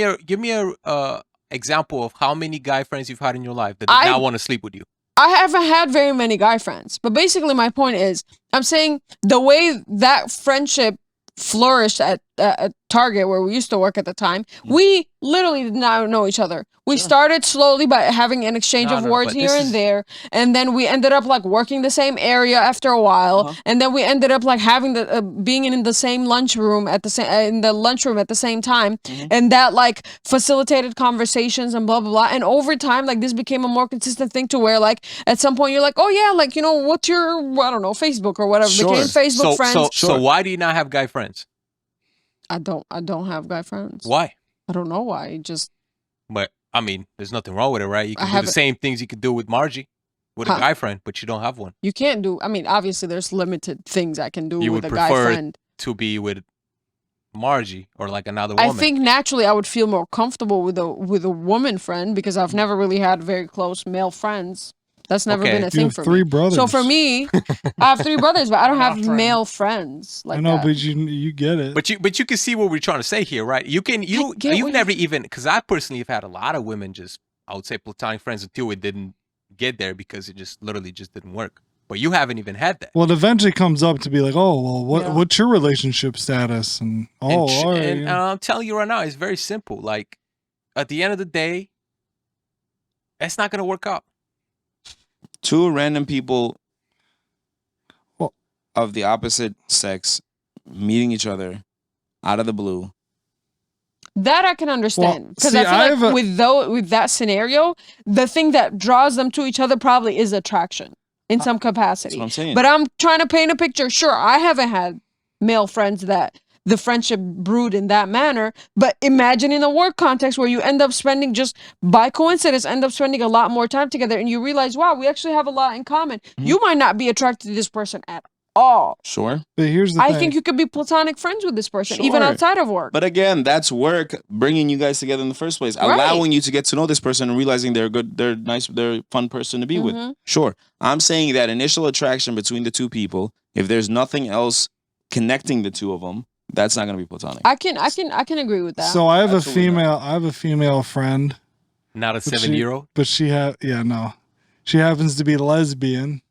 me a example of how many guy friends you've had in your life that I- did not want to sleep with you. I haven't had very many guy friends, but basically my point is, I'm saying the way that friendship flourished at Target where we used to work at the time, we literally did not know each other. We started slowly by having an exchange No, of no, words but here this and is- there, and then we ended up like working the same area after a while, and then we ended up like having the being in the same lunchroom at the same in the lunchroom at the same time, and that like facilitated conversations and blah blah blah. And over time, like this became a more consistent thing to where like at some point you're like, oh yeah, like you know what's your I don't know Facebook or whatever. Sure. Became Facebook friends. So why do you not have guy friends? I don't have guy friends. Why? I don't know why. Just But I mean, there's nothing wrong with it, right? You I can do haven't- the same things you could do with Margie, with Huh. a guy friend, but you don't have one. you can't do. I mean, obviously there's limited things I can do You with would a guy prefer friend. to be with Margie or like another woman. I think naturally I would feel more comfortable with a woman friend because I've never really had very close male friends. That's never Okay. been a You thing have for three me. brothers. So for me, I have 3 brothers, but I don't have Not friends. male friends like I know, that. but you get it. But you can see what we're trying to say here, right? You get you've what never even, because I personally have had a lot of women just, I would say platonic friends until it didn't get there because it just literally just didn't work. But you haven't even had that. Well, it eventually comes up to be like, oh, well, Yeah. what's your relationship status? And all right. And I'm telling you right now, it's very simple. Like at the end of the day, it's not gonna work out. Two random people Well- of the opposite sex meeting each other out of the blue. That I can understand because see, I feel I like have a- with that scenario, the thing that draws them to each other probably is attraction in some capacity. That's what I'm saying. But I'm trying to paint a picture. Sure, I haven't had male friends that the friendship brewed in that manner. But imagine in a work context where you end up spending just by coincidence, end up spending a lot more time together and you realize, wow, we actually have a lot in common. You might not be attracted to this person at all. Sure. But here's the I thing. think you could be platonic friends with this person, even Sure. outside of work. But again, that's work bringing you guys together in the first place, Right. allowing you to get to know this person and realizing they're good, they're nice, they're a fun person to be with. Mhm. Sure. I'm saying that initial attraction between the two people, if there's nothing else connecting the two of them, that's not going to be platonic. I can agree with that. So I have Absolutely a female friend, Not a But she- 7-year-old. but she happens to be lesbian.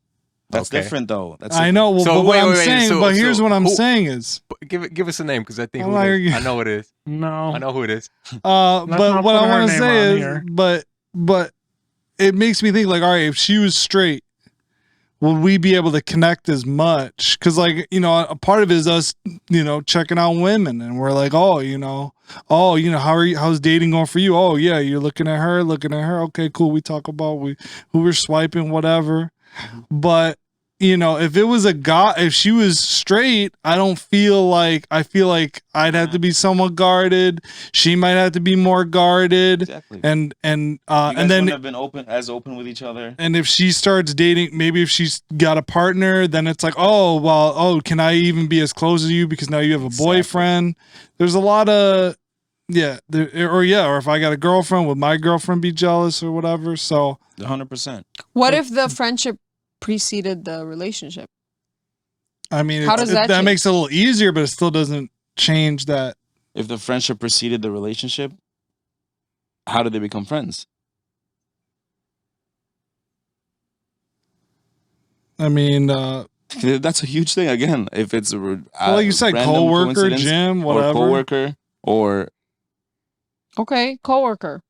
That's Okay. different though. That's I different. know. Well, So but what wait, I'm wait, wait, saying, so- but here's so what I'm who- saying is, Give us a name because I think I'm who not it is. arguing. I know it is. No. I know who it is. but not what put I her want to name say on is, here. but it makes me think like, all right, if she was straight, would we be able to connect as much? Because like, you know, a part of it is us, you know, checking out women, and we're like, how's dating going for you? Oh yeah, you're looking at her. Okay, cool. We talk about who we're swiping, whatever. But you know, if it was a guy, if she was straight, I feel like I'd have to be somewhat guarded. She might have to be more guarded. Exactly. And you guys and then wouldn't have been open with each other. and if she starts dating, maybe if she's got a partner, then it's like, oh, well, oh, can I even be as close as you because now you have a Exactly. boyfriend? There's a lot of, or if I got a girlfriend, would my girlfriend be jealous or whatever? So 100%. What if the friendship preceded the relationship? I mean, How does that change? makes it a little easier, but it still doesn't change that. If the friendship preceded the relationship, how did they become friends? I mean, That's a huge thing. Again, if it's a like you said, random coworker, coincidence gym, whatever. or coworker, or Okay, coworker.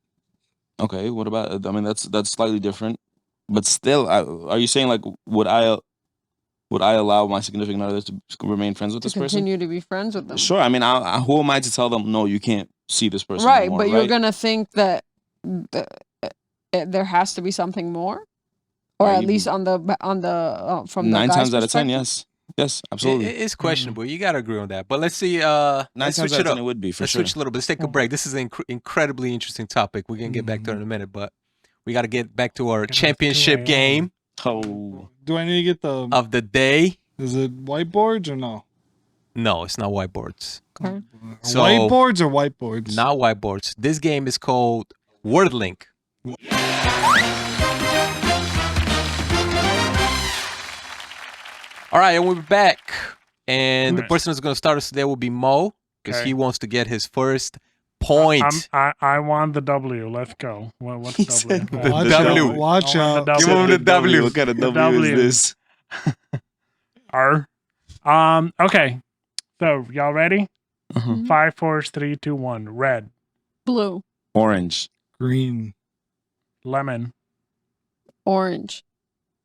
okay, what about? I mean, that's slightly different, but still, are you saying like would I allow my significant other to remain friends with To this person? continue to be friends with them. Sure. I mean, who am I to tell them no? You can't see this person. Right, anymore, but you're right? gonna think that there has to be something more, or Are at you- least on the from the 9 guy's times out of 10, perspective? yes, absolutely. It's questionable. You gotta agree on that. But let's see. 9 Let's times switch out it of up. 10 it would be for Let's sure. switch a little bit. Let's take a break. This is an incredibly interesting topic. We're gonna get back to it in a minute, but we got to get back to our Goodness, championship 2 a.m. game Oh, Do I need to get the? of the day. Is it whiteboards or no? No, it's not whiteboards. Okay. So- Whiteboards or whiteboards? Not whiteboards. This game is called Word Link. All right, and we're back. And the Right. person who's going to start us today will be Mo, because Okay. he wants to get his first point. I want the W. Let's go. What's He W? said the Watch W. out! Watch I want out! the Give him the W. What kind of The W W. is this? R. Okay. So y'all ready? Mhm. 5, 4, 3, 2, 1. Red, Blue, Orange, Green. lemon, orange.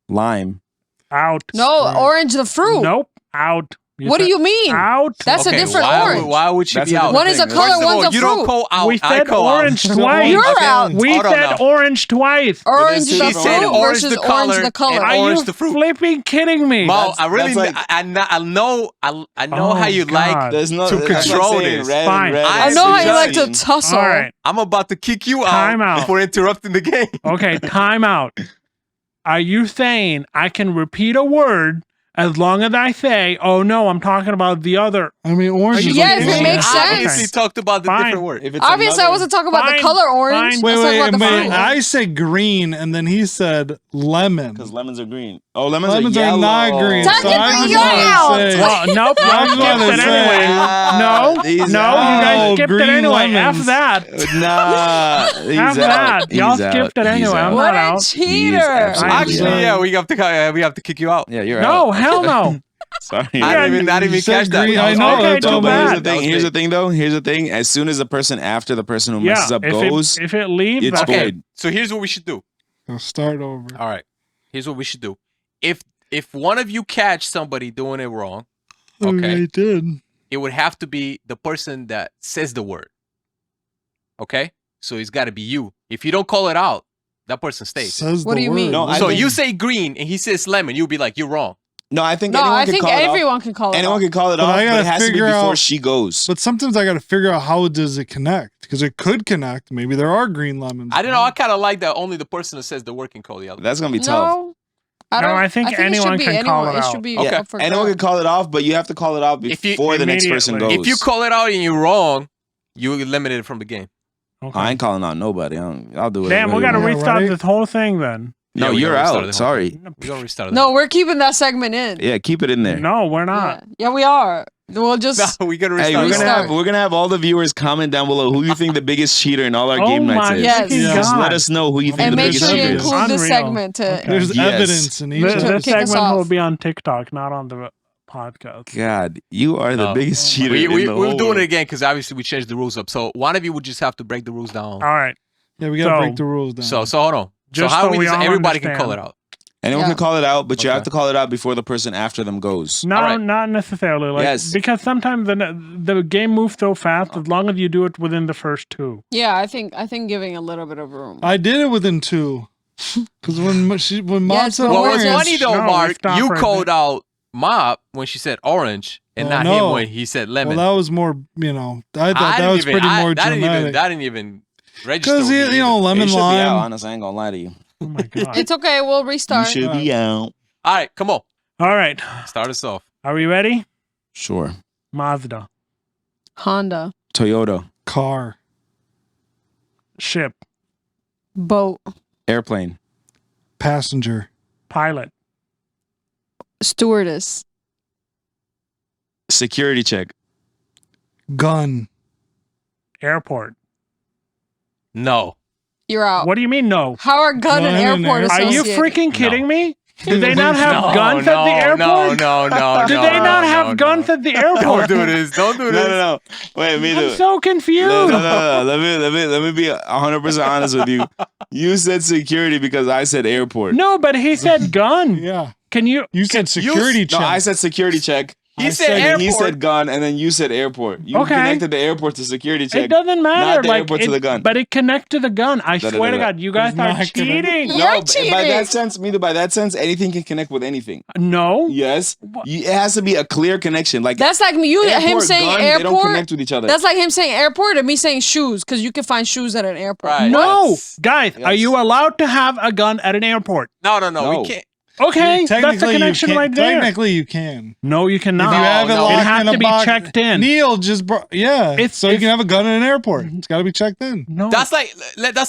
lime, out. No, Right. orange the fruit. Nope. Out. What do you mean? Out. That's a different why orange. Why would she That's be a out? different One is a thing. color, First of all, one's a you don't fruit. call out. We I said call orange out. twice. You're Okay, out. We hold on said now. orange twice. Orange She the She fruit said orange versus the color. orange the color. and Are orange you the fruit. flipping kidding me? Mo, That's- I really, that's like- I know Oh, how you like. God. There's no To that's like control saying this. red, Fine. red, I I know how you like to green. tussle. All right. I'm about to kick you Time out out. for interrupting the game. Okay, time out. Are you saying I can repeat a word as long as I say, oh no, I'm talking about the other? I mean, orange is Yes, like it makes green. sense. Obviously talked about the Fine. different word. If it's Obviously, I another- wasn't talking about the Fine, color orange. fine. Wait, Let's talk wait, about the wait. fruit. I said green, and then he said lemon. because lemons are green. Oh, lemons, Lemons are are yellow. not green. So I Technically, just you're wanna out. say- Well, nope, I y'all just skipped wanna it say- anyway. No, He's you out. guys skipped it green anyway. F lemons. that. Nah, he's Have out. that. Y'all He's out. skipped it He's anyway. I'm out. What not a out. cheater. absolutely Actually, out. yeah, we have to kick you out. Yeah, you're No, out. hell no. Sorry. I didn't even You said catch that. green. That was I know, big. Okay, that's too all But here's bad. the thing. Here's the thing, though. Here's the thing. As soon as the person after the person who messes up goes, if it leaves, it's that's Okay, void. so here's what we should do. I'll start over. All right, here's what we should do. If one of you catch somebody doing it wrong, okay, I did. it would have to be the person that says the word. Okay, so it's got to be you. If you don't call it out, that person stays. Says What the do you word. mean? No, I So think- you say green and he says lemon, you'll be like, you're wrong. No, I think No, anyone I can think call it off. everyone can call it Anyone off. can call it But off, I but gotta it has to be figure before out- she goes. But sometimes I got to figure out how does it connect because it could connect. Maybe there are green lemons. I don't know. I kind of like that only the person that says the word can call the other. That's gonna be tough. No, I No, don't. I think it anyone should be can call it It out. should be Okay. up for Anyone can grabs. call it off, but you have to call it out If you- before the next person goes. Immediately. If you call it out and you're wrong, you eliminated from the game. Okay. I ain't calling out nobody. I'll do it. Damn, we got to Yeah, restart right? this whole thing then. No, Yeah, we you're gotta restart out. the whole Sorry. thing. We're gonna restart it. No, we're keeping that segment in. Yeah, keep it in there. No, we're not. Yeah, we are. We'll just. No, we gotta Hey, restart. we're gonna have all the viewers comment down below who you think the biggest cheater in all our Oh game my nights is. Yes. freaking Yeah. Just God. let us know who you think And the make biggest sure you cheater is. is. include this Unreal. segment to. Okay. There's Yes. evidence in each. This of To them. kick us segment will off. be on TikTok, not on the podcast. God, you are the No. biggest cheater We in the we're whole doing it world. again because obviously we changed the rules up. So one of you would just have to break the rules down. All right. Yeah, we got to So- break the rules down. So hold on. Just so how so we we all everybody can call understand. it out. Anyone Yeah. can call it out, but you Okay. have to call it out before the person after them goes. No, All right. not necessarily. Like, Yes. because sometimes the game moves so fast. As long as you do it within the first two. Yeah, I think giving a little bit of room. I did it within 2. Because when Mom Yes, said but Well, orange, what's funny though, No, Mark, stop you right called out Mop when she said orange, and Oh, not no. him when he said lemon. well, that was more, I thought that didn't was pretty more that dramatic. didn't even register. Because, with me you know, either. lemon You should be out, lime. honest. I ain't gonna lie to you. Oh my god. It's okay. We'll restart. You should be out. All right, come on, All right. start us off. Are we ready? Sure. Mazda. Honda. Toyota. Car. Ship. Boat. Airplane. Passenger. Pilot. Stewardess. Security check. Gun. Airport. No, You're out. What do you mean no? How are gun and Gun and airport air- Are you associated? freaking kidding No. me? Do they not have no, guns no, at the airport? No, Do they not have guns at the airport? Don't do this. Don't do this. No. Wait, me I'm too. so confused. No. Let me be 100% honest with you. You said security because I said airport. No, but he said gun. Yeah. Can you? You said security No, check. I said security check. He I said and airport. He said gun, and then you said airport. You Okay. connected the airport to security check. It doesn't matter. Not the like airport to it- the gun. But it connect to the gun. I Da-da-da-da. swear to God, you guys It's are not connected. cheating. You're No, by cheating. that sense, by that sense, anything can connect with anything. No. Yes, it has to be a clear connection. Like That's like him airport, saying gun, they don't airport. connect with each other. That's like him saying airport and me saying shoes because you can find shoes at an airport. Right. No, That's- guys, are Yes. you allowed to have a gun at an airport? No, No. we can't. Okay, that's the Technically, connection you can, right there. Technically, you can. No, you cannot. If you have it no. locked It has in a to be box, checked in. Neil just brought, yeah. It's- so you it's- can have a gun in an airport. It's got to be checked in. No. That's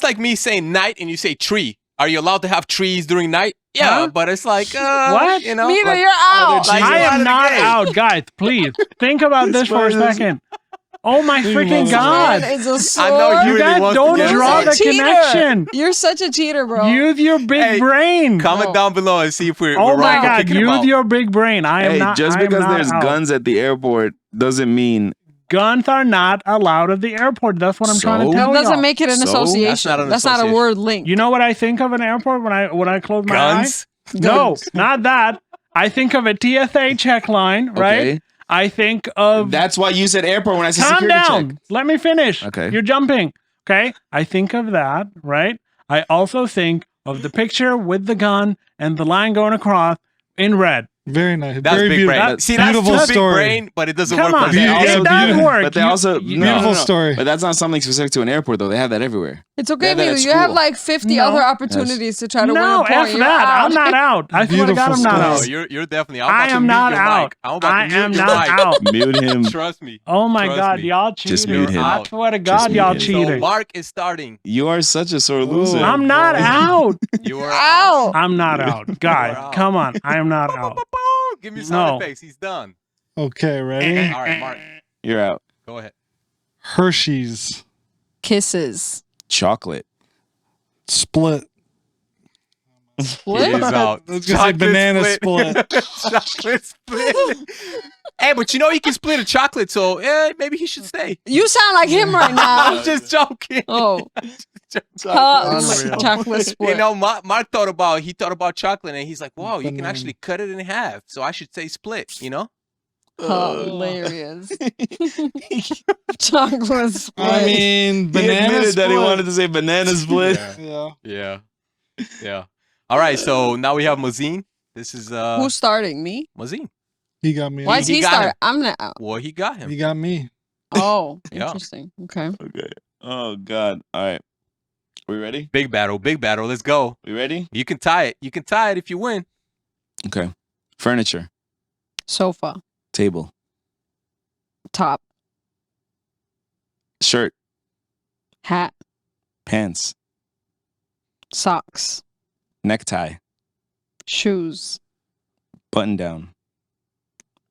like me saying night and you say tree. Are you allowed to have trees during night? Yeah, Huh? but it's like What? You know, Neither, like, you're out. like, I you're out am of the not game. out, guys. Please think about this for a Spiders. second. Oh my Think freaking about it. God! Man, it's a sword. I know you You really guys wants to don't get draw it. the Cheater. connection. You're such a cheater, bro. Use your big Hey, brain. Comment No. down below and see if we're. Oh we're my wrong for God! kicking him Use out. your big brain. I am hey, not. just I am because not there's out. guns at the airport doesn't mean Guns are not allowed at the airport. That's what I'm trying to So? tell That doesn't you. make it an So? association. That's not an a association. word link. You know what I think of an airport when I close my Guns. eyes? No, not that. I think of a TSA check line, right? Okay. I think of. That's why you said airport when I said Calm security down. check. Let me finish. Okay. You're jumping. Okay. I think of that, right? I also think of the picture with the gun and the line going across in red. Very nice. That's Very big beautiful. brain. See, that's beautiful too big story. brain, but it doesn't Come work. on. for Yeah, that. It does beautiful. work. But they You- also Beautiful story. But that's not something specific to an airport though. They have that everywhere. It's okay, Yeah, that Mila. at You have school. like 50 No. other opportunities to try to win No, a point. F You're that. out. I'm not out. I swear to God, I'm Beautiful not story. out. No, you're definitely. I'm I about to am mute not your out. mic. I'm about I to mute am your not mic. out. Mute him. Trust me. Oh my Trust God, me. y'all cheating. Just mute him. I swear to God, Just mute y'all him. So cheating. Mark is starting. You are such a sore loser. Oh. I'm not out. You are Ow. I'm not out. Guys, out. come on. I am not out. Give me sound No. effects. He's done. Okay, ready? All right, Mark. You're out. Go ahead. Hershey's. Kisses. Chocolate. Split. He What? is out. Let's just say banana split. Chocolate split. Hey, but you know he can split a chocolate, so maybe he should stay. You sound like him right now. I'm just joking. Oh, Unreal. chocolate split. You know, Mark thought about chocolate, and he's like, "Wow, you can actually cut it in half." So I should say split. You know? Hilarious. Chocolate split. I mean, He banana admitted that he split. wanted to say banana split. Yeah. Yeah. Yeah. All right. So now we have Mazine. This is Who's starting? Me? Mazine. He got me. Why is He he got start? him. I'm not out. Well, he got him. He got me. Oh, Yeah. interesting. Okay. Okay. Oh God. All right. We ready? Big battle. Big battle. Let's go. We ready? You can tie it. You can tie it if you win. Okay. Furniture. Sofa. Table. Top. Shirt. Hat. Pants. Socks. Necktie. Shoes. Button down.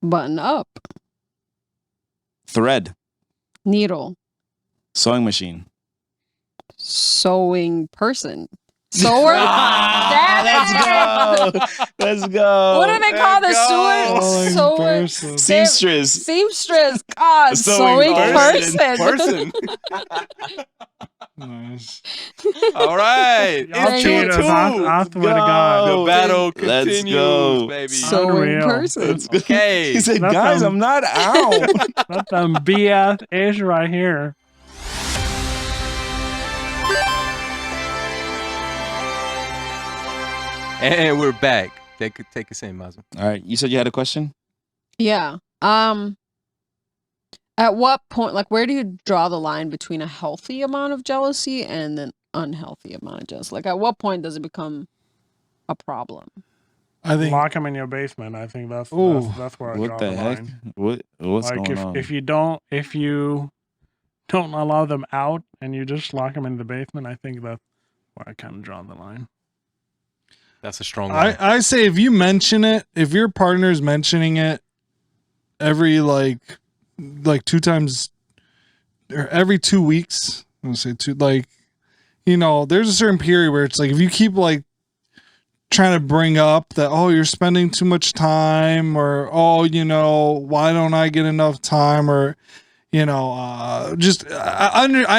Button up. Thread. Needle. Sewing machine. Sewing person. Sewer. Let's go. Let's go. What do they call the Sewing sewer? person. Seamstress. Seamstress. God, Sewing sewing person. person. Nice. All right. Y'all It's cheaters. 2-2. I swear to God. The battle Let's continues, go. baby. Sewing Unreal. person. Okay. He said, That's guys, I'm not out. That's some BS ish right here. And we're back. Take us in, Mazu. All right. You said you had a question? Yeah. At what point, like, where do you draw the line between a healthy amount of jealousy and an unhealthy amount of jealousy? Like, at what point does it become a problem? I think. Lock them in your basement. I think that's Ooh. that's where I What draw the the heck? line. What's Like going on? if you don't allow them out and you just lock them in the basement, I think that's where I kind of draw the line. That's a strong line. I say if you mention it, if your partner's mentioning it every like 2 times or every 2 weeks, I'm gonna say 2, like, you know, there's a certain period where it's like if you keep like trying to bring up that, oh, you're spending too much time, or, oh, you know, why don't I get enough time, or, you know, I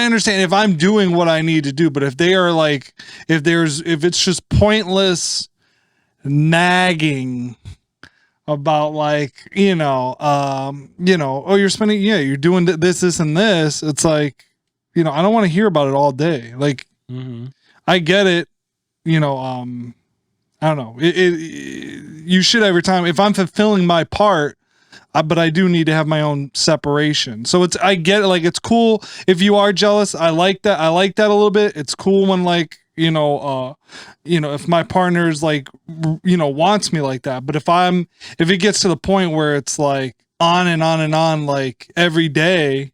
understand if I'm doing what I need to do, but if they are like, if it's just pointless nagging about like, you know, oh, you're spending, yeah, you're doing this and this, it's like, you know, I don't want to hear about it all day. Like, I get it, you know, I don't know. You should every time, if I'm fulfilling my part, but I do need to have my own separation. So I get it. Like, it's cool if you are jealous. I like that. I like that a little bit. It's cool when like, you know, if my partner's like, you know, wants me like that. But if it gets to the point where it's like on and on and on, like every day,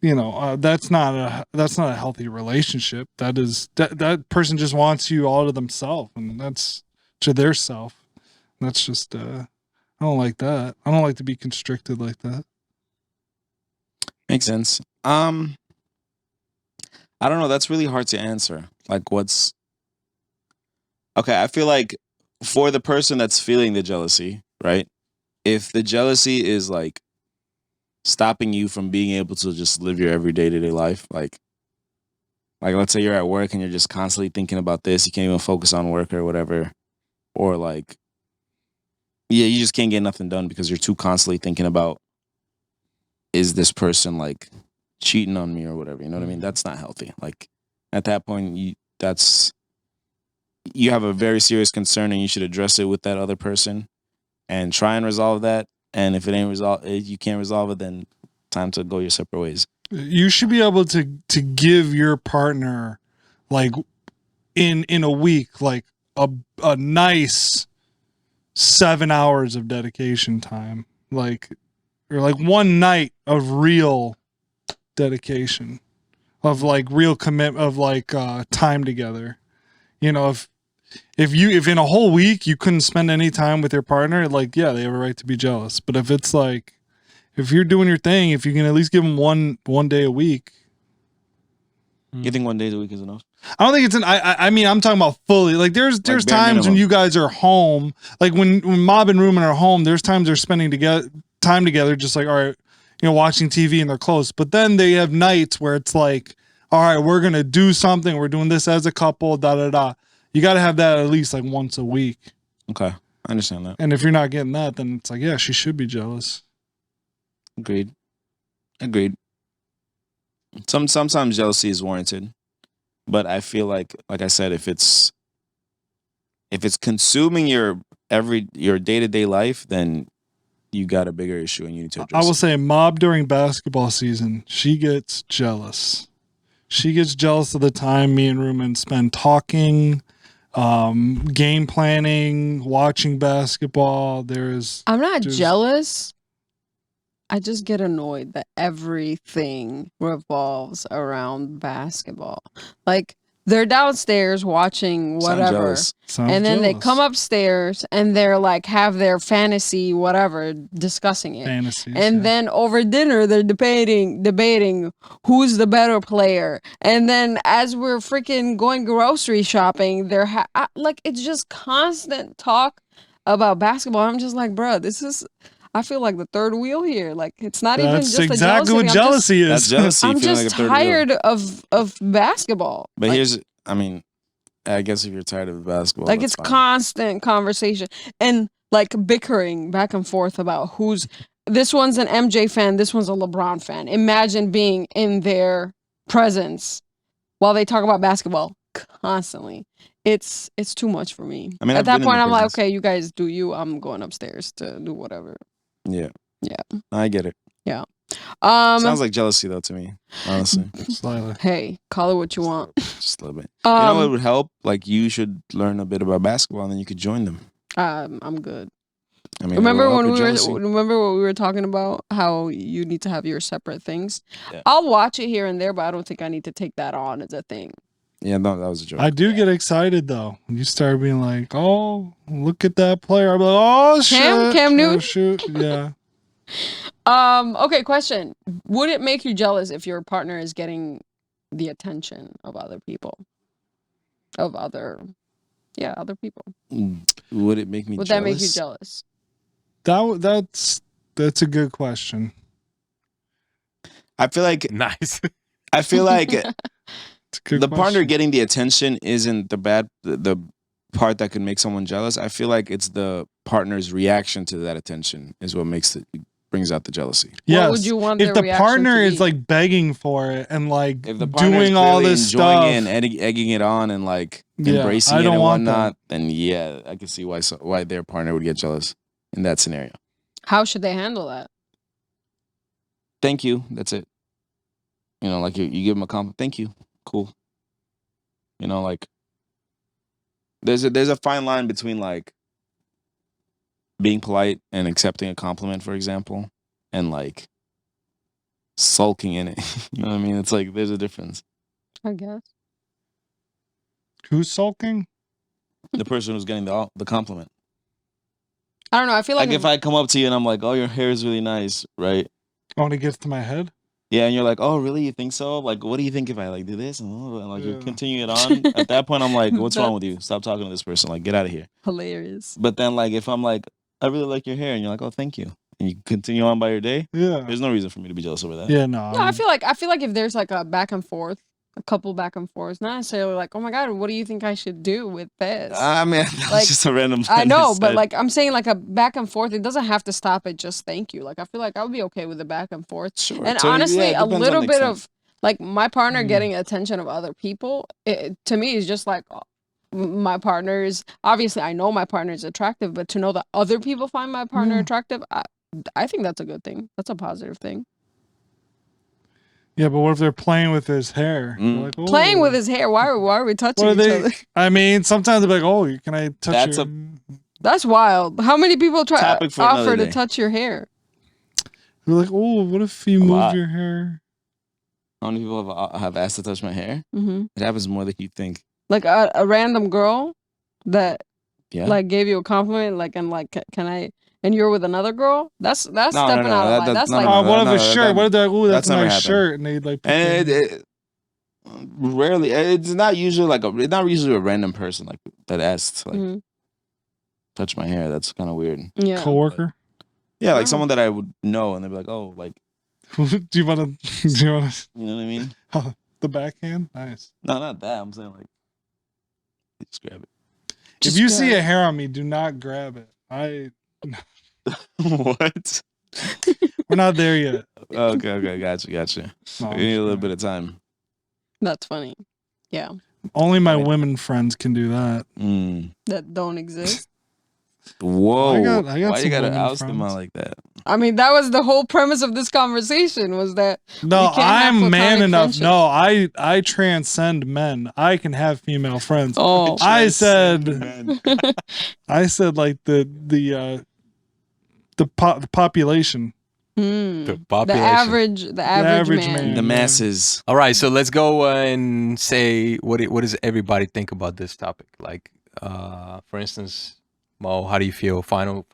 you know, that's not a healthy relationship. That person just wants you all to themselves, and that's to their self. That's just I don't like that. I don't like to be constricted like that. Makes sense. I don't know. That's really hard to answer. Like, okay? I feel like for the person that's feeling the jealousy, right? If the jealousy is like stopping you from being able to just live your every day-to-day life, like let's say you're at work and you're just constantly thinking about this, you can't even focus on work or whatever, or like, yeah, you just can't get nothing done because you're too constantly thinking about, is this person like cheating on me or whatever, you know what I mean? That's not healthy. Like, at that point, you have a very serious concern, and you should address it with that other person and try and resolve that. And if it ain't resolved, if you can't resolve it, then time to go your separate ways. You should be able to give your partner, like, in a week, like a nice 7 hours of dedication time, like, or like one night of real dedication, of like real commitment, of like time together. You know, if in a whole week you couldn't spend any time with your partner, like, yeah, they have a right to be jealous. But if it's like, if you're doing your thing, if you can at least give them one day a week. You think 1 day a week is enough? I don't think it's I mean, I'm talking about fully. Like, there's times minimum. when you guys are home, like when Mob and Ruben are home, there's times they're spending time together, just like, all right, you know, watching TV and they're close. But then they have nights where it's like, all right, we're gonna do something. We're doing this as a couple. Da da da. You got to have that at least like once a week. Okay, I understand that. And if you're not getting that, then it's like, yeah, she should be jealous. Agreed. Sometimes jealousy is warranted, but I feel like I said, if it's consuming your day-to-day life, then you got a bigger issue and you need to address I will it. say, Mob during basketball season, she gets jealous. She gets jealous of the time me and Ruben spend talking, game planning, watching basketball. I'm not jealous. I just get annoyed that everything revolves around basketball. Like, they're downstairs watching whatever, and then they come upstairs and they're like, have their fantasy whatever, discussing it. Fantasies, and then over dinner they're debating who's the better player. And then as we're freaking going grocery shopping, they're like, it's just constant talk about basketball. I'm just like, bro, I feel like the third wheel here. Like, it's not even just exactly what jealousy is. That's jealousy. I'm feeling just like a third tired wheel. of basketball. But like, I guess if you're tired of basketball, like, that's it's fine. constant conversation and like bickering back and forth about this one's an MJ fan, this one's a LeBron fan. Imagine being in their presence while they talk about basketball constantly, it's too much for me. I mean, at I've that been in point, the I'm like, prisons. okay, you guys do you. I'm going upstairs to do whatever. Yeah. Yeah. I get it. Um. Sounds like jealousy though to me, honestly. Slightly. Hey, call it what you want. Just a little bit. You know what Um. would help? Like you should learn a bit about basketball and then you could join them. I'm good. I mean, Remember it'll help when with we were jealousy. remember what we were talking about? How you need to have your separate things. Yeah. I'll watch it here and there, but I don't think I need to take that on as a thing. Yeah, no, that was a joke. I do get excited though. When you start being like, "Oh, look at that player!" I'm like, "Oh shit, Cam Newton? oh, shoot, yeah." Okay, question. Would it make you jealous if your partner is getting the attention of other people? Of other people. Would it make me Would jealous? that make you jealous? That's a good question. I feel like Nice. I feel like It's a good the partner question. getting the attention isn't the part that could make someone jealous. I feel like it's the partner's reaction to that attention is what brings out the jealousy. What would you want if their the reaction partner to is be? like begging for it and like If the partner doing is all clearly this enjoying stuff, it and egging it on and like Yeah, embracing I it don't and want that. whatnot, then yeah, I can see why their partner would get jealous in that scenario. How should they handle that? Thank you. That's it. You know, like you give them a compliment. Thank you. Cool. You know, like there's a fine line between like being polite and accepting a compliment, for example, and like sulking in it. You know what I mean? It's like there's a difference. I guess. who's sulking? The person who's getting the compliment. I don't know. I feel like Like if I come up to you and I'm like, "Oh, your hair is really nice," right? Oh, when it gets to my head. Yeah, and you're like, "Oh, really? You think so? Like, what do you think if I like do this?" And like you Yeah. continue it on. At that point, I'm like, "What's wrong with That's you? Stop talking to this person. Like, get out of here." hilarious. But then, like, if I'm like, "I really like your hair," and you're like, "Oh, thank you," and you continue on by your day, Yeah. there's no reason for me to be jealous over that. Yeah. No. No, I feel like if there's like a back and forth, a couple back and forths, not necessarily like, oh my god, what do you think I should do with this? I mean, that's Like, just a random. I line know, but said. like I'm saying, like a back and forth, it doesn't have to stop at just thank you. Like I feel like I would be okay with a back and forth. Sure. And So, honestly, yeah, it a depends on little the bit extent. of like my partner Mm. getting attention of other people, it, to me is just like my partner is obviously I know my partner is attractive, but to know that other people find my partner Yeah. attractive, I think that's a good thing. That's a positive thing. Yeah, but what if they're playing with his hair? Mm. You're like, Playing "Oh." with his hair, why are we touching What are each they? other? I mean, sometimes they're like, "Oh, can I touch That's your?" That's wild. How many people try Topic for another offer to day. touch your hair? They're like, "Oh, what if you A move lot. your hair?" How many people have asked to touch my hair? Hmm It happens more than you think. Like a random girl that Yeah. like gave you a compliment, like and like can I? And you're with another girl. That's no, stepping no, out of that- line. that- That's no, like no, What if no, a that- shirt? that- What if they're like, "Oh, that's a never nice happened. shirt," and they like. Put And their- rarely, it's not usually it's not usually a random person like that asks to, like Mhm. touch my hair. That's kind of weird. Yeah. coworker. Yeah, like Oh. someone that I would know, and they'd be like, "Oh, like Do you want to? Do you want you know what I mean?" the backhand? Nice. No, not that. I'm saying like, just grab it. Just if you grab see a it. hair on me, do not grab it. What? We're not there yet. Okay, gotcha. No, We I'm need a little just bit of time. That's funny. Yeah. Only my I mean- women friends can do that. That don't exist. Whoa! I got Why you some gotta women oust them out friends. like that? I mean, that was the whole premise of this conversation was that No, we can't have I'm man platonic enough. friendships. No, I transcend men. I can have female friends. Oh. I said Man. like the population. The The population. average average man. man. The masses. All right, so let's go and say what does everybody think about this topic? Like, for instance, Mo, how do you feel? Final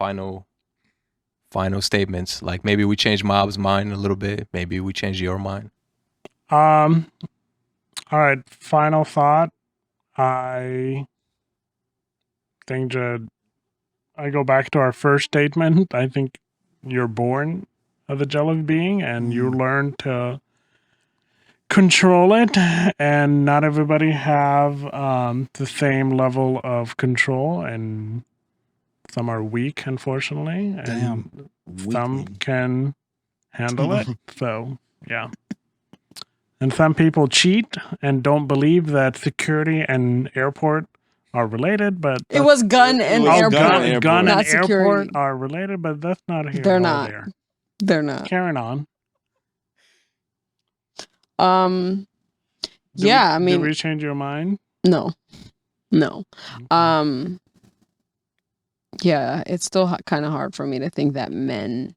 statements. Like maybe we change Mob's mind a little bit. Maybe we change your mind. All right. Final thought. I think that I go back to our first statement. I think you're born of a jealous being, and you learn to control it. And not everybody have the same level of control, and some are weak, unfortunately, and Damn. some Weakling. can handle it. So yeah. And some people cheat and don't believe that security and airport are related, but It was gun and was airport. gun and not airport security. are related, but that's not here They're nor not. there. They're not. Carrying on. Yeah, I mean, did we change your mind? no. Okay. Yeah, it's still kind of hard for me to think that men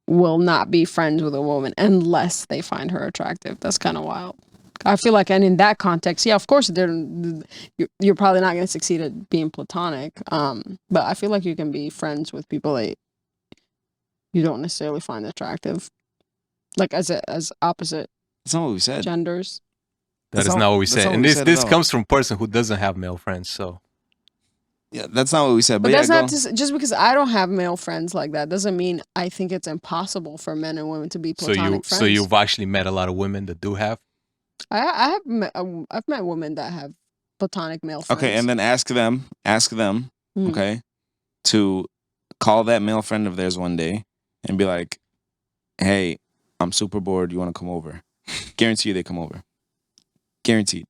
will not be friends with a woman unless they find her attractive. That's kind of wild. I feel like, and in that context, yeah, of course, you're probably not going to succeed at being platonic. But I feel like you can be friends with people that you don't necessarily find attractive, like as opposite That's not what we said. genders. That That's is not- not what we that's said. not what And we this said at this all. comes from a person who doesn't have male friends. So Yeah, that's not what we said. But But that's yeah, not just because I don't have male friends like that doesn't mean I think it's impossible for men and women to be platonic friends. so you've actually met a lot of women that do have. I've met women that have platonic male friends. Okay, and then ask them, Hmm. okay, to call that male friend of theirs one day and be like, "Hey, I'm super bored. You want to come over?" Guarantee you they come over. Guaranteed.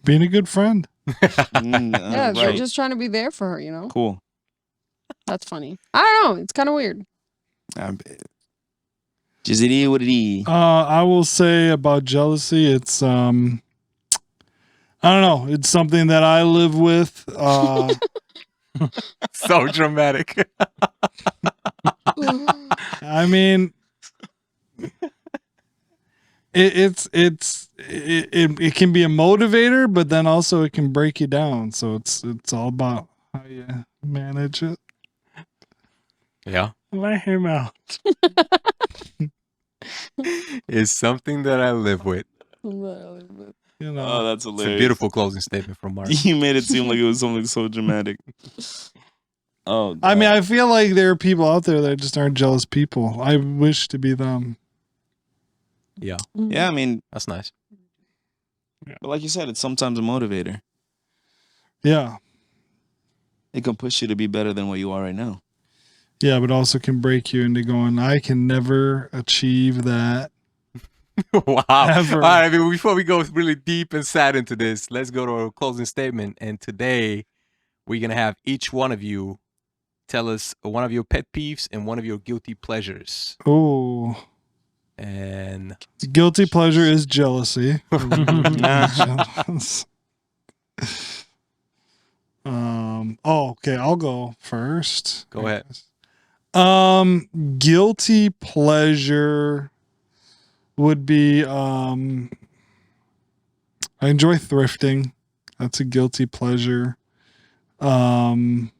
Being a good friend. Yeah, they're right. just trying to be there for her, you know? Cool. That's funny. I don't know. It's kind of weird. Just it is what it is. I will say about jealousy, it's I don't know. It's something that I live with. So dramatic. I mean, it can be a motivator, but then also it can break you down. So it's all about how you manage it. Yeah, Let him out. it's something that I live with. You know, Oh, that's It's hilarious. a beautiful closing statement from Mark. You made it seem like it was something so dramatic. Oh, God. I mean, I feel like there are people out there that just aren't jealous people. I wish to be them. Yeah, yeah, I mean, that's nice. but like you said, it's sometimes a motivator. Yeah. It can push you to be better than what you are right now. Yeah, but also can break you into going, I can never achieve that. Wow. Ever. All right, I mean, before we go really deep and sad into this, let's go to our closing statement. And today, we're going to have each one of you tell us one of your pet peeves and one of your guilty pleasures. Oh, And guilty pleasure is jealousy. Okay, I'll go first. Go ahead. Guilty pleasure would be I enjoy thrifting. That's a guilty pleasure. Because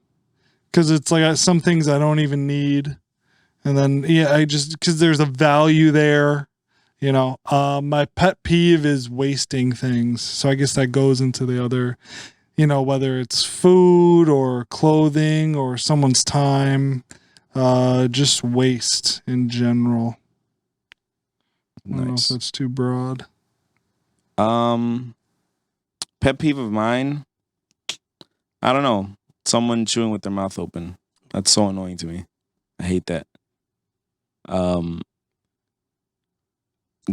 it's like some things I don't even need, and then I just because there's a value there, you know. My pet peeve is wasting things, so I guess that goes into the other, you know, whether it's food or clothing or someone's time, just waste in general. I don't know if Nice. that's too broad. Pet peeve of mine. I don't know. Someone chewing with their mouth open. That's so annoying to me. I hate that.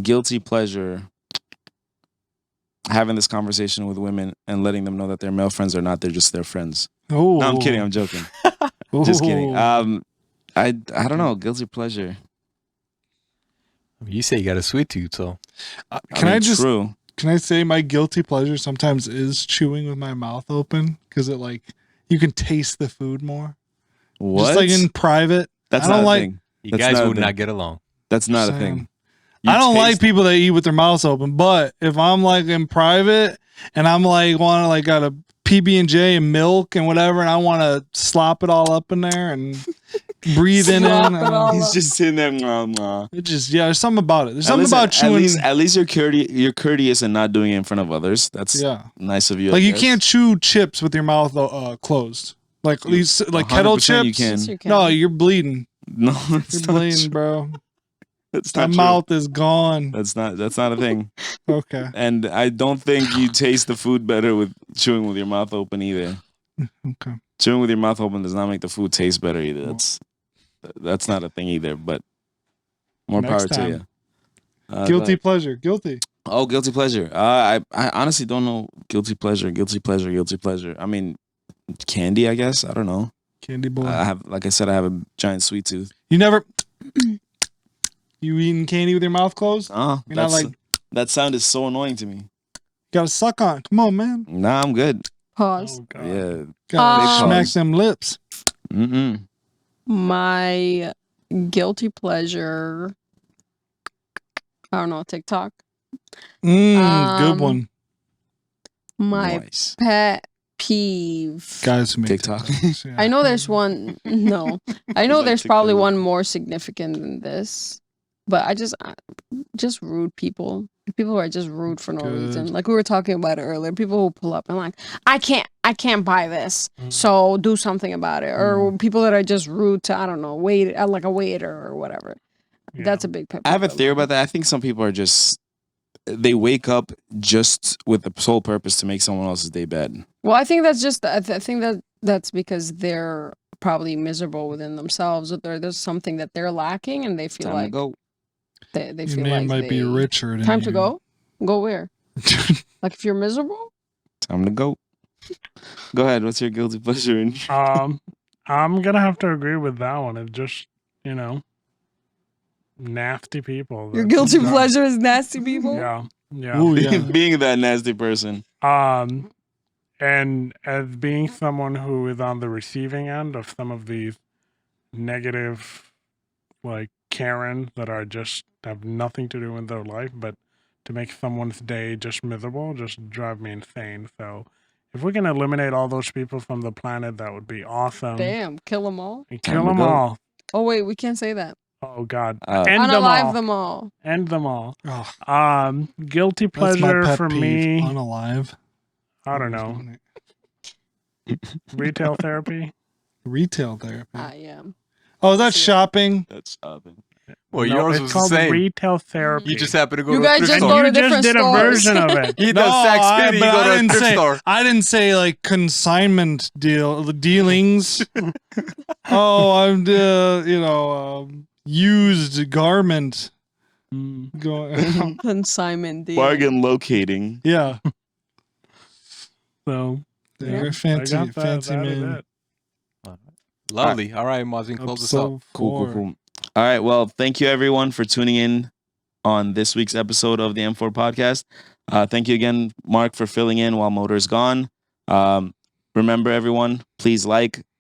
Guilty pleasure. Having this conversation with women and letting them know that their male friends are not, they're just their friends. Oh, No, I'm kidding. I'm joking. Just kidding. I don't know. Guilty pleasure. I mean, you say you got a sweet tooth, so Can I just True. Can I say my guilty pleasure sometimes is chewing with my mouth open because it like you can taste the food more. What? Just like in private. That's I don't not a like- thing. you That's guys not a would thing. not get along. That's not a Saying. thing. I don't like taste- people that eat with their mouths open, but if I'm like in private and I'm like want to like got a PB&J and milk and whatever, and I want to slop it all up in there and breathe in it. Slop it and- all He's just sitting there. Mwah, mwah. It just there's something about it. There's At something least- about chewing. At least you're courteous and not doing it in front of others. That's Yeah, nice of you. I like you guess. can't chew chips with your mouth closed. Like these like kettle 100% you chips. can. Yes, you can. No, you're bleeding. No, You're that's not bleeding, true. bro. That's My not true. mouth is gone. That's not a thing. Okay. And I don't think you taste the food better with chewing with your mouth open either. Okay. Chewing with your mouth open does not make the food taste better either. That's not a thing either. But more Next power to time. you. Go Guilty ahead. pleasure. Guilty. Oh, guilty pleasure. I honestly don't know guilty pleasure. I mean, candy, I guess. I don't know. Candy boy. I have, like I said, I have a giant sweet tooth. You never. You eating candy with your mouth closed? You're not like. That sound is so annoying to me. Gotta suck on. Come on, man. Nah, I'm good. Pause. Oh, God. Yeah. Gotta Um, smack them lips. Mm-mm. My guilty pleasure. I don't know, TikTok. Good Um, one. My Nice. pet peeve. Guys who make TikTok. TikToks, yeah. I know there's one. No, I know like there's probably TikTok. one more significant than this, but I just rude people. People who are just rude for no reason. Good. Like we were talking about it earlier. People who pull up and like, I can't buy this, so do something about it. Or people that are just rude to, I don't know, wait like a waiter or whatever. Yeah. That's a big pet I have a peeve of theory mine. about that. I think some people are just, they wake up just with the sole purpose to make someone else's day bad. Well, I think that's just. I think that's because they're probably miserable within themselves, or there's something that they're lacking, and they feel Time to like go. they Your feel name like might be Richard. and Time to you- go. Go where? Like if you're miserable. Time to go. Go ahead. What's your guilty pleasure? I'm gonna have to agree with that one. It's just, nasty people. Your that guilty drive- pleasure is nasty people. Yeah, yeah. Ooh, yeah. Being that nasty person. And as being someone who is on the receiving end of some of these negative, like Karens that are just have nothing to do in their life, but to make someone's day just miserable, just drive me insane. So, if we can eliminate all those people from the planet, that would be awesome. Damn, kill them all. And Time kill to them go. all. Oh wait, we can't say that. Oh God, Uh, end them Unalive all. them all. End them all. Oh, Guilty that's my pleasure pet for peeve. me. Unalive. I don't know. Retail therapy. Retail therapy. Yeah. Oh, that's See it. shopping. That's Well, No, yours it's was the called same. retail therapy. You just happen to go You to a guys thrift just store. go and to you just different did a stores. version of it. He does Saks Fifty. You go to a thrift store. I didn't say like consignment dealings. Oh, I'm used garment going. Consignment deal. bargain locating. Yeah, So you're I fancy, got that. fancy That is man. it. Lovely. All right, Mazin, close us up. Episode Cool. 4. All right. Well, thank you everyone for tuning in on this week's episode of the M4 podcast. Thank you again, Mark, for filling in while Motor's gone. Remember, everyone, please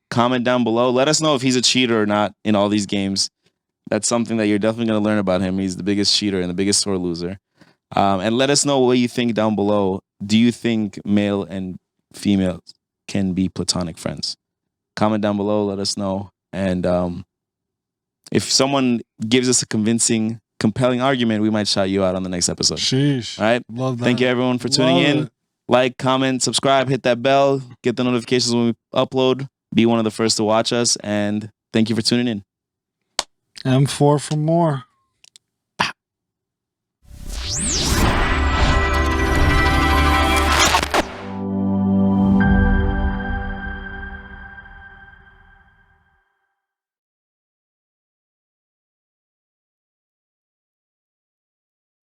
comment down below. Let us know if he's a cheater or not in all these games. That's something that you're definitely going to learn about him. He's the biggest cheater and the biggest sore loser. And let us know what you think down below. Do you think male and female can be platonic friends? Comment down below. Let us know. And if someone gives us a convincing, compelling argument, we might shout you out on the next episode. Sheesh. All right. Love that. Thank you, everyone, for tuning Love in. it. Like, comment, subscribe, hit that bell, get the notifications when we upload. Be one of the first to watch us. And thank you for tuning in. M4 for more.